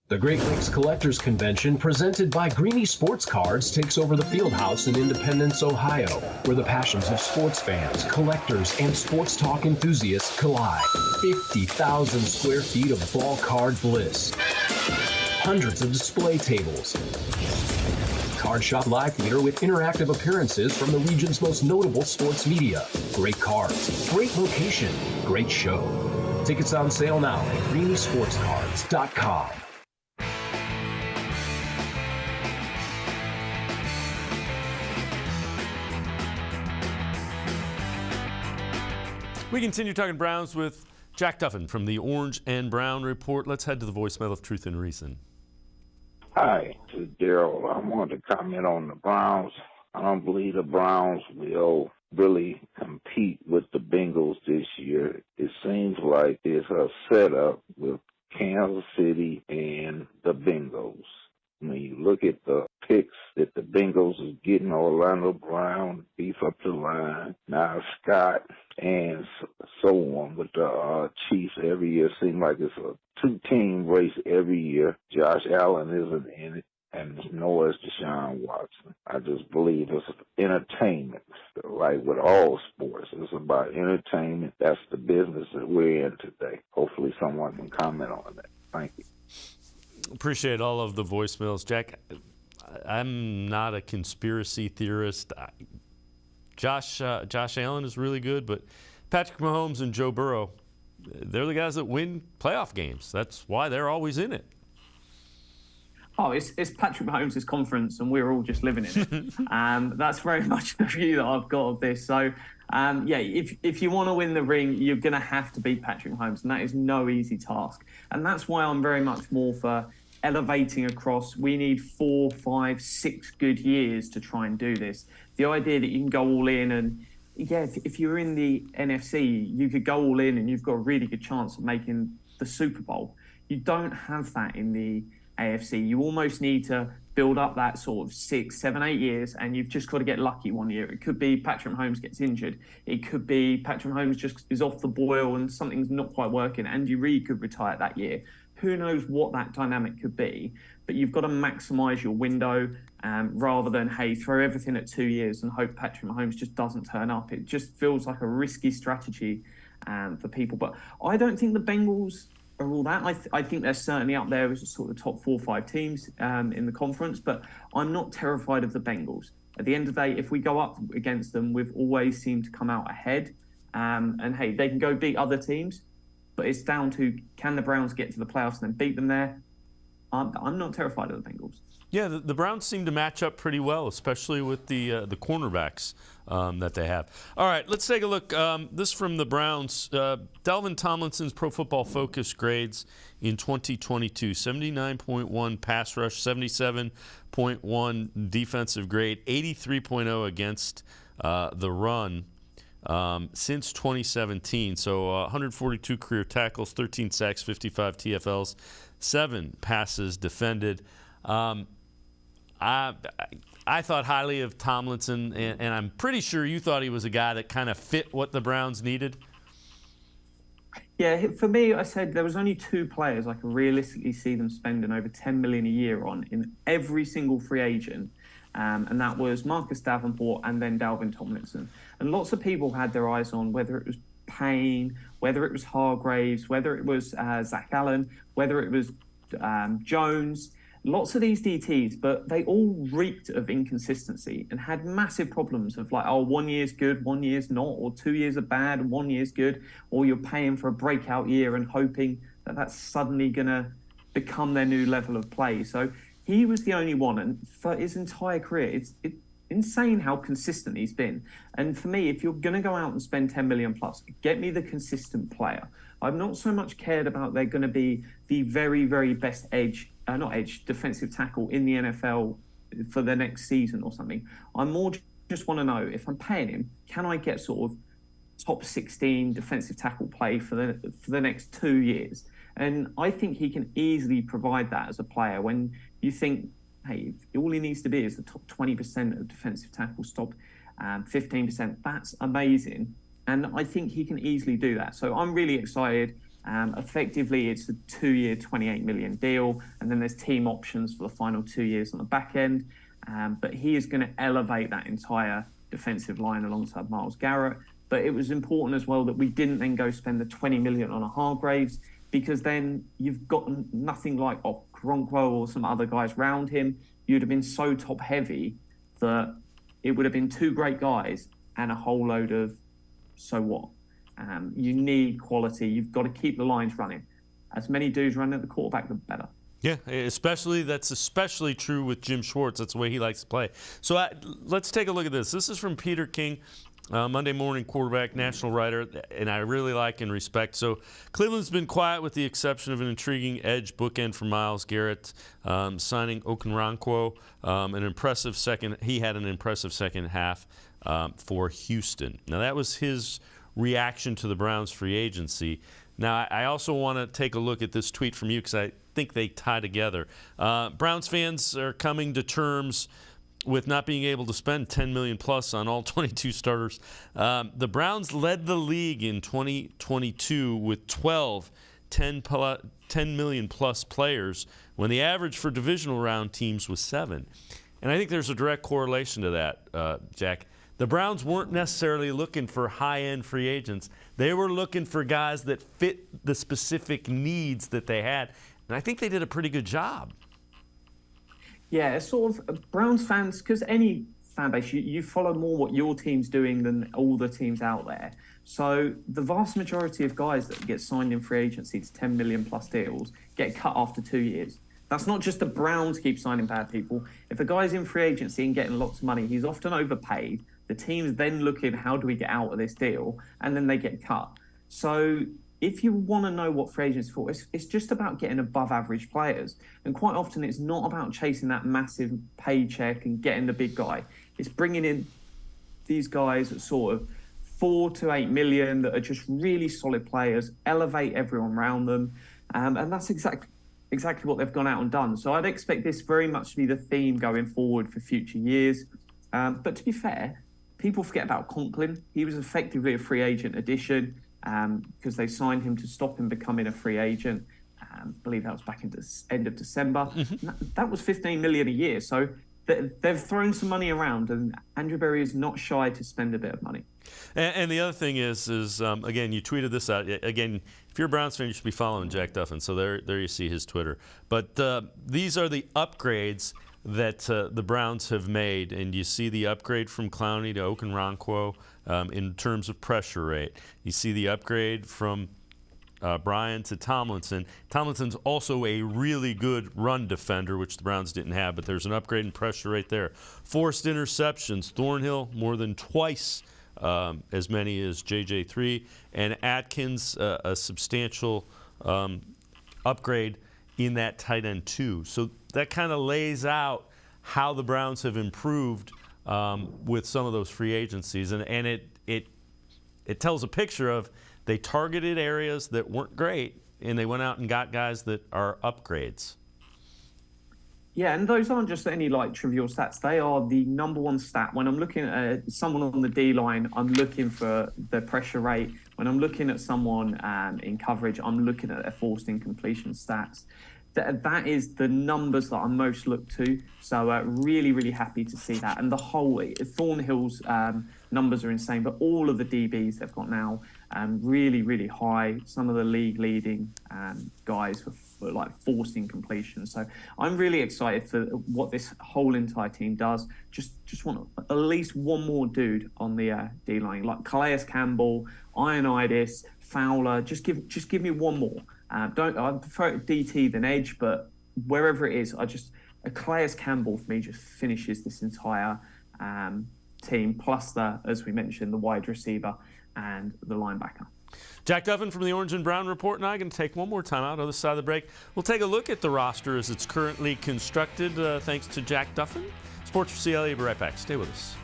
Speaker 5: The Great Lakes Collectors Convention, presented by Greenie Sports Cards, takes over the Fieldhouse in Independence, Ohio, where the passions of sports fans, collectors, and sports talk enthusiasts collide. 50,000 square feet of ball card bliss. Hundreds of display tables. Card Shop Live Theater with interactive appearances from the region's most notable sports media. Great cards, great location, great show. Tickets on sale now at greeniesportscards.com.
Speaker 1: We continue talking Browns with Jack Duffin from the Orange and Brown Report. Let's head to the voicemail of Truth and Reason.
Speaker 16: Hi, this is Daryl. I wanted to comment on the Browns. I don't believe the Browns will really compete with the Bengals this year. It seems like it's a setup with Kansas City and the Bengals. When you look at the picks that the Bengals is getting, Orlando Brown, beef up the line, now Scott, and so on with the Chiefs every year. Seems like it's a two-team race every year. Josh Allen isn't in it. and nor is Deshaun Watson. I just believe it's entertainment, right? With all sports, it's about entertainment. That's the business that we're in today. Hopefully someone can comment on that. Thank you.
Speaker 1: Appreciate all of the voicemails. Jack, I'm not a conspiracy theorist. Josh Allen is really good, but Patrick Mahomes and Joe Burrow, they're the guys that win playoff games. That's why they're always in it.
Speaker 15: Oh, it's Patrick Mahomes' conference, and we're all just living in it. That's very much the view that I've got of this. So, if you want to win the ring, you're going to have to beat Patrick Mahomes, and that is no easy task. And that's why I'm very much more for elevating across. We need 4, 5, 6 good years to try and do this. The idea that you can go all in and, if you're in the NFC, you could go all in and you've got a really good chance of making the Super Bowl. You don't have that in the AFC. You almost need to build up that sort of 6, 7, 8 years, and you've just got to get lucky one year. It could be Patrick Mahomes gets injured. It could be Patrick Mahomes just is off the boil and something's not quite working. Andy Reid could retire that year. Who knows what that dynamic could be? But you've got to maximise your window rather than, hey, throw everything at 2 years and hope Patrick Mahomes just doesn't turn up. It just feels like a risky strategy for people. But I don't think the Bengals are all that. I think they're certainly up there as a sort of top 4 or 5 teams in the conference, but I'm not terrified of the Bengals. At the end of the day, if we go up against them, we've always seemed to come out ahead. And hey, they can go beat other teams, but it's down to, can the Browns get to the playoffs and then beat them there? I'm not terrified of the Bengals.
Speaker 1: Yeah, the Browns seem to match up pretty well, especially with the cornerbacks that they have. All right, let's take a look. This from the Browns. Dalvin Tomlinson's Pro Football Focus grades in 2022, 79.1 pass rush, 77.1 defensive grade, 83.0 against the run since 2017. So 142 career tackles, 13 sacks, 55 TFLs, 7 passes defended. I thought highly of Tomlinson, and I'm pretty sure you thought he was a guy that kind of fit what the Browns needed.
Speaker 15: Yeah, for me, I said there was only 2 players I could realistically see them spending over $10 million a year on in every single free agent, and that was Marcus Davenport and then Dalvin Tomlinson. And lots of people had their eyes on whether it was Payne, whether it was Hargraves, whether it was Zach Allen, whether it was Jones. Lots of these DTs, but they all reeked of inconsistency and had massive problems of like, 1 year's good, 1 year's not, or 2 years are bad and 1 year's good, or you're paying for a breakout year and hoping that that's suddenly going to become their new level of play. So he was the only one, and for his entire career, it's insane how consistent he's been. And for me, if you're going to go out and spend 10 million plus, get me the consistent player. I've not so much cared about they're going to be the very, very best defensive tackle in the NFL for the next season or something. I more just want to know, if I'm paying him, can I get sort of top 16 defensive tackle play for the next 2 years? And I think he can easily provide that as a player. When you think, hey, all he needs to be is the top 20% of defensive tackles, top 15%. That's amazing. And I think he can easily do that. So I'm really excited. Effectively, it's a 2-year, $28 million deal. And then there's team options for the final 2 years on the back end. But he is going to elevate that entire defensive line alongside Myles Garrett. But it was important as well that we didn't then go spend the $20 million on a Hargraves, because then you've got nothing like Okoronkwo or some other guys around him. You'd have been so top heavy that it would have been 2 great guys and a whole load of so what. You need quality. You've got to keep the lines running. As many dudes running at the quarterback, the better.
Speaker 1: Yeah, that's especially true with Jim Schwartz. That's the way he likes to play. So let's take a look at this. This is from Peter King, Monday Morning quarterback, national writer, and I really like and respect. So Cleveland's been quiet with the exception of an intriguing edge bookend for Myles Garrett, signing Okoronkwo, an impressive second. He had an impressive second half for Houston. Now that was his reaction to the Browns free agency. Now I also want to take a look at this tweet from you because I think they tie together. Browns fans are coming to terms with not being able to spend $10 million plus on all 22 starters. The Browns led the league in 2022 with 12 10 million plus players when the average for divisional round teams was 7. And I think there's a direct correlation to that, Jack. The Browns weren't necessarily looking for high-end free agents. They were looking for guys that fit the specific needs that they had. And I think they did a pretty good job.
Speaker 15: Yeah, it's sort of Browns fans, because any fan base, you follow more what your team's doing than all the teams out there. So the vast majority of guys that get signed in free agency to 10 million plus deals get cut after 2 years. That's not just the Browns keep signing bad people. If a guy's in free agency and getting lots of money, he's often overpaid. The team's then looking, how do we get out of this deal? And then they get cut. So if you want to know what free agents are for, it's just about getting above average players. And quite often it's not about chasing that massive paycheck and getting the big guy. It's bringing in these guys at sort of 4 to 8 million that are just really solid players, elevate everyone around them. And that's exactly what they've gone out and done. So I'd expect this very much to be the theme going forward for future years. But to be fair, people forget about Conklin. He was effectively a free agent addition because they signed him to stop him becoming a free agent. I believe that was back in the end of December. That was 15 million a year. So they've thrown some money around, and Andrew Berry is not shy to spend a bit of money.
Speaker 1: And the other thing is again, you tweeted this out. Again, if you're a Browns fan, you should be following Jack Duffin. So there you see his Twitter. But these are the upgrades that the Browns have made. And you see the upgrade from Clowney to Okunrankwo in terms of pressure rate. You see the upgrade from Bryan to Tomlinson. Tomlinson's also a really good run defender, which the Browns didn't have, but there's an upgrade in pressure right there. Forced interceptions, Thornhill more than twice as many as JJ3, and Atkins a substantial upgrade in that tight end too. So that kind of lays out how the Browns have improved with some of those free agencies, and it tells a picture of they targeted areas that weren't great, and they went out and got guys that are upgrades.
Speaker 15: Yeah, and those aren't just any trivial stats. They are the number one stat. When I'm looking at someone on the D-line, I'm looking for the pressure rate. When I'm looking at someone in coverage, I'm looking at their forced incompletion stats. That is the numbers that I most look to. So really, really happy to see that. And the whole Thornhill's numbers are insane, but all of the DBs they've got now really, really high. Some of the league leading guys for forced incompletion. So I'm really excited for what this whole entire team does. Just want at least one more dude on the D-line, like Calais Campbell, Ioannidis, Fowler. Just give me one more. I prefer DT than edge, but wherever it is, Calais Campbell for me just finishes this entire team, plus as we mentioned, the wide receiver and the linebacker.
Speaker 1: Jack Duffin from the Orange and Brown Report and I are going to take one more time out on the side of the break. We'll take a look at the roster as it's currently constructed, thanks to Jack Duffin. Sports4CLE, we'll be right back. Stay with us.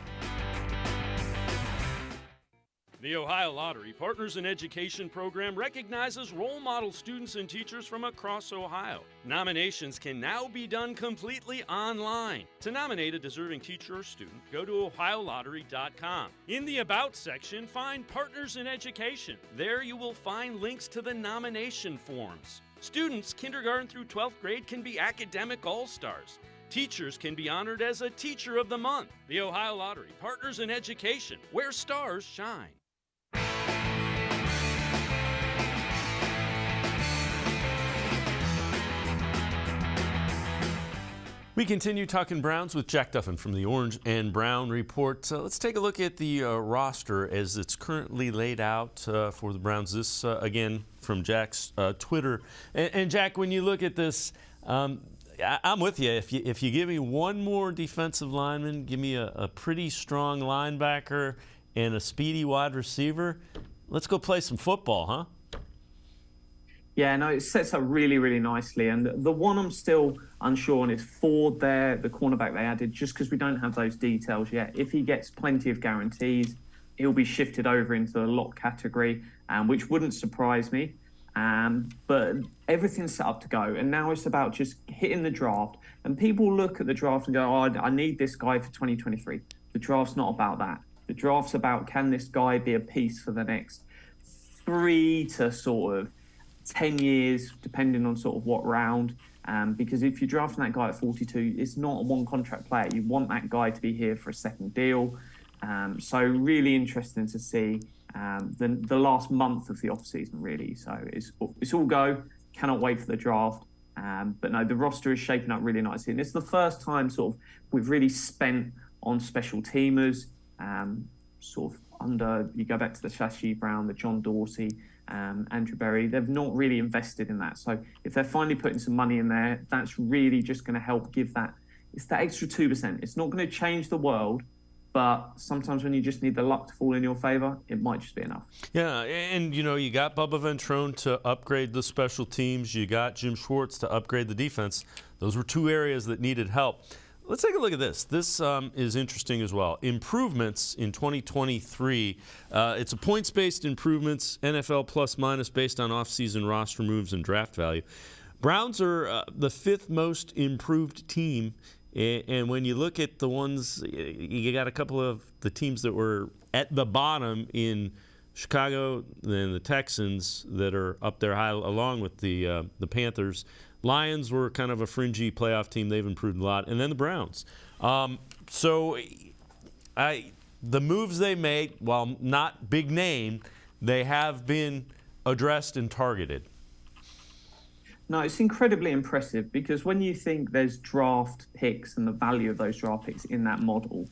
Speaker 1: The Ohio Lottery Partners in Education program recognizes role model students and teachers from across Ohio. Nominations can now be done completely online. To nominate a deserving teacher or student, go to ohiolottery.com. In the About section, find Partners in Education. There you will find links to the nomination forms. Students kindergarten through 12th grade can be academic all-stars. Teachers can be honored as a Teacher of the Month. The Ohio Lottery Partners in Education, where stars shine. We continue talking Browns with Jack Duffin from the Orange and Brown Report. Let's take a look at the roster as it's currently laid out for the Browns. This, again, from Jack's Twitter. And Jack, when you look at this, I'm with you. If you give me one more defensive lineman, give me a pretty strong linebacker and a speedy wide receiver, let's go play some football, huh?
Speaker 15: Yeah, no, it sets up really, really nicely. And the one I'm still unsure on is Ford there, the cornerback they added, just because we don't have those details yet. If he gets plenty of guarantees, he'll be shifted over into the lock category, which wouldn't surprise me. But everything's set up to go. And now it's about just hitting the draft. And people look at the draft and go, oh, I need this guy for 2023. The draft's not about that. The draft's about, can this guy be a piece for the next 3 to sort of 10 years, depending on sort of what round. Because if you're drafting that guy at 42, it's not a one contract player. You want that guy to be here for a second deal. So really interesting to see the last month of the off season, really. So it's all go. Cannot wait for the draft. But no, the roster is shaping up really nicely. And it's the first time sort of we've really spent on special teamers, sort of under, you go back to the Shashi Brown, the John Dorsey, Andrew Berry, they've not really invested in that. So if they're finally putting some money in there, that's really just going to help give that, it's that extra 2%. It's not going to change the world, but sometimes when you just need the luck to fall in your favor, it might just be enough.
Speaker 1: Yeah, and you got Bubba Ventrone to upgrade the special teams. You got Jim Schwartz to upgrade the defense. Those were two areas that needed help. Let's take a look at this. This is interesting as well. Improvements in 2023. It's a points-based improvements, NFL plus-minus based on off-season roster moves and draft value. Browns are the 5th most improved team. And when you look at the ones, you got a couple of the teams that were at the bottom in Chicago and the Texans that are up there high, along with the Panthers. Lions were kind of a fringy playoff team. They've improved a lot. And then the Browns. So the moves they made, while not big name, they have been addressed and targeted.
Speaker 15: No, it's incredibly impressive because when you think there's draft picks and the value of those draft picks in that model,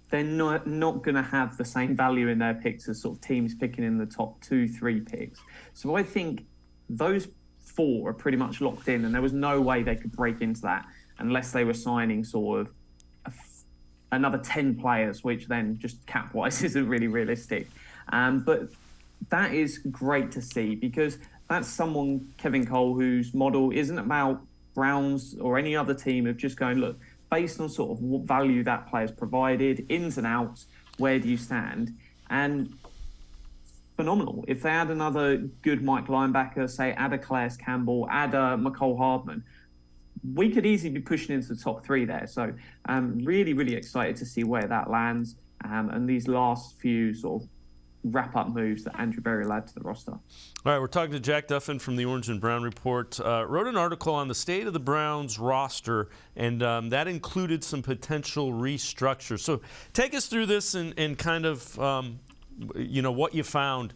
Speaker 15: they're not going to have the same value in their picks as sort of teams picking in the top 2-3 picks. So I think those 4 are pretty much locked in, and there was no way they could break into that unless they were signing sort of another 10 players, which then just cap-wise isn't really realistic. But that is great to see because that's someone, Kevin Cole, whose model isn't about Browns or any other team of just going, look, based on sort of what value that player's provided, ins and outs, where do you stand? And phenomenal. If they add another good Mike linebacker, say add a Calais Campbell, add a McCole Hardman, we could easily be pushing into the top 3 there. So I'm really, really excited to see where that lands. And these last few sort of wrap-up moves that Andrew Berry will add to the roster.
Speaker 1: All right, we're talking to Jack Duffin from the Orange and Brown Report. Wrote an article on the state of the Browns roster, and that included some potential restructure. So take us through this and kind of, what you found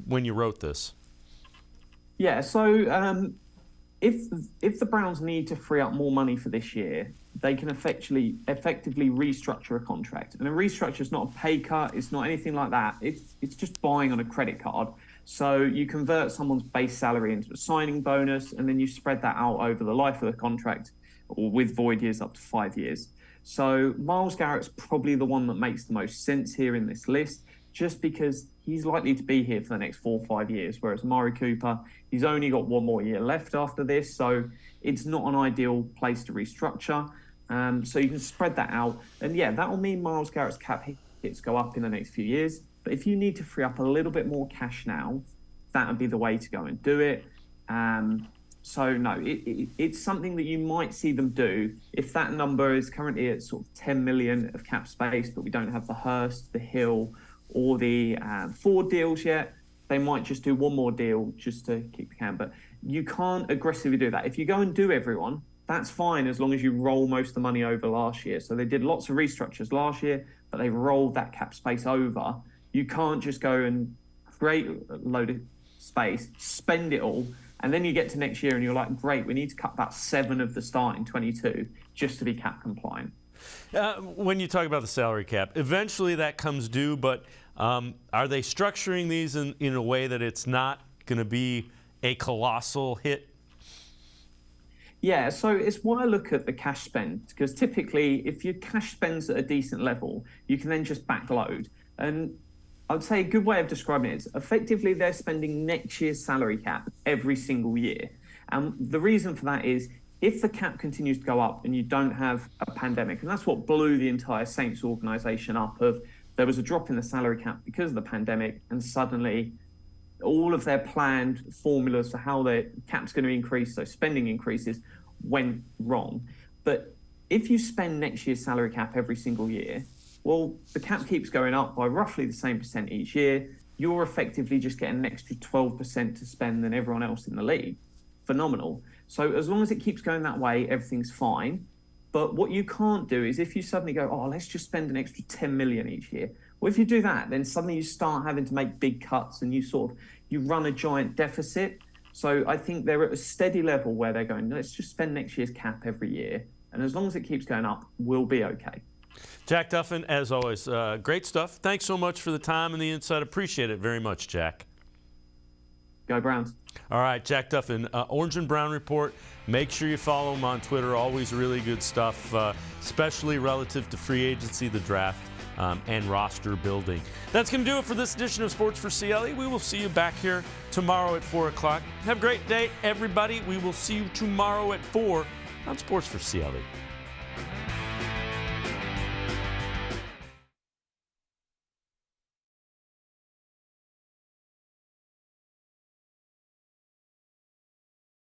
Speaker 1: when you wrote this.
Speaker 15: Yeah, so if the Browns need to free up more money for this year, they can effectively restructure a contract. And a restructure is not a pay cut. It's not anything like that. It's just buying on a credit card. So you convert someone's base salary into a signing bonus, and then you spread that out over the life of the contract, or with void years up to 5 years. So Myles Garrett's probably the one that makes the most sense here in this list, just because he's likely to be here for the next 4 or 5 years, whereas Amari Cooper, he's only got 1 more year left after this. So it's not an ideal place to restructure. So you can spread that out. And yeah, that will mean Myles Garrett's cap hits go up in the next few years. But if you need to free up a little bit more cash now, that would be the way to go and do it. So no, it's something that you might see them do. If that number is currently at sort of 10 million of cap space, but we don't have the Hurst, the Hill, or the Ford deals yet, they might just do 1 more deal just to kick the can. But you can't aggressively do that. If you go and do everyone, that's fine as long as you roll most of the money over last year. So they did lots of restructures last year, but they rolled that cap space over. You can't just go and create a load of space, spend it all, and then you get to next year and you're like, great, we need to cut about 7 of the start in 22 just to be cap compliant.
Speaker 1: When you talk about the salary cap, eventually that comes due, but are they structuring these in a way that it's not going to be a colossal hit?
Speaker 15: Yeah, so it's why I look at the cash spend, because typically if your cash spend's at a decent level, you can then just backload. And I'd say a good way of describing it is effectively they're spending next year's salary cap every single year. And the reason for that is if the cap continues to go up and you don't have a pandemic, and that's what blew the entire Saints organization up, of there was a drop in the salary cap because of the pandemic, and suddenly all of their planned formulas for how their cap's going to increase, so spending increases, went wrong. But if you spend next year's salary cap every single year, well, the cap keeps going up by roughly the same percent each year. you're effectively just getting an extra 12% to spend than everyone else in the league. Phenomenal. So as long as it keeps going that way, everything's fine. But what you can't do is if you suddenly go, oh, let's just spend an extra 10 million each year. Well, if you do that, then suddenly you start having to make big cuts and you run a giant deficit. So I think they're at a steady level where they're going, let's just spend next year's cap every year. And as long as it keeps going up, we'll be okay.
Speaker 1: Jack Duffin, as always, great stuff. Thanks so much for the time and the insight. Appreciate it very much, Jack.
Speaker 15: Go Browns.
Speaker 1: All right, Jack Duffin, Orange and Brown Report. Make sure you follow him on Twitter. Always really good stuff, especially relative to free agency, the draft, and roster building. That's going to do it for this edition of Sports for CLE. We will see you back here tomorrow at 4 o'clock. Have a great day, everybody. We will see you tomorrow at 4 on Sports for CLE.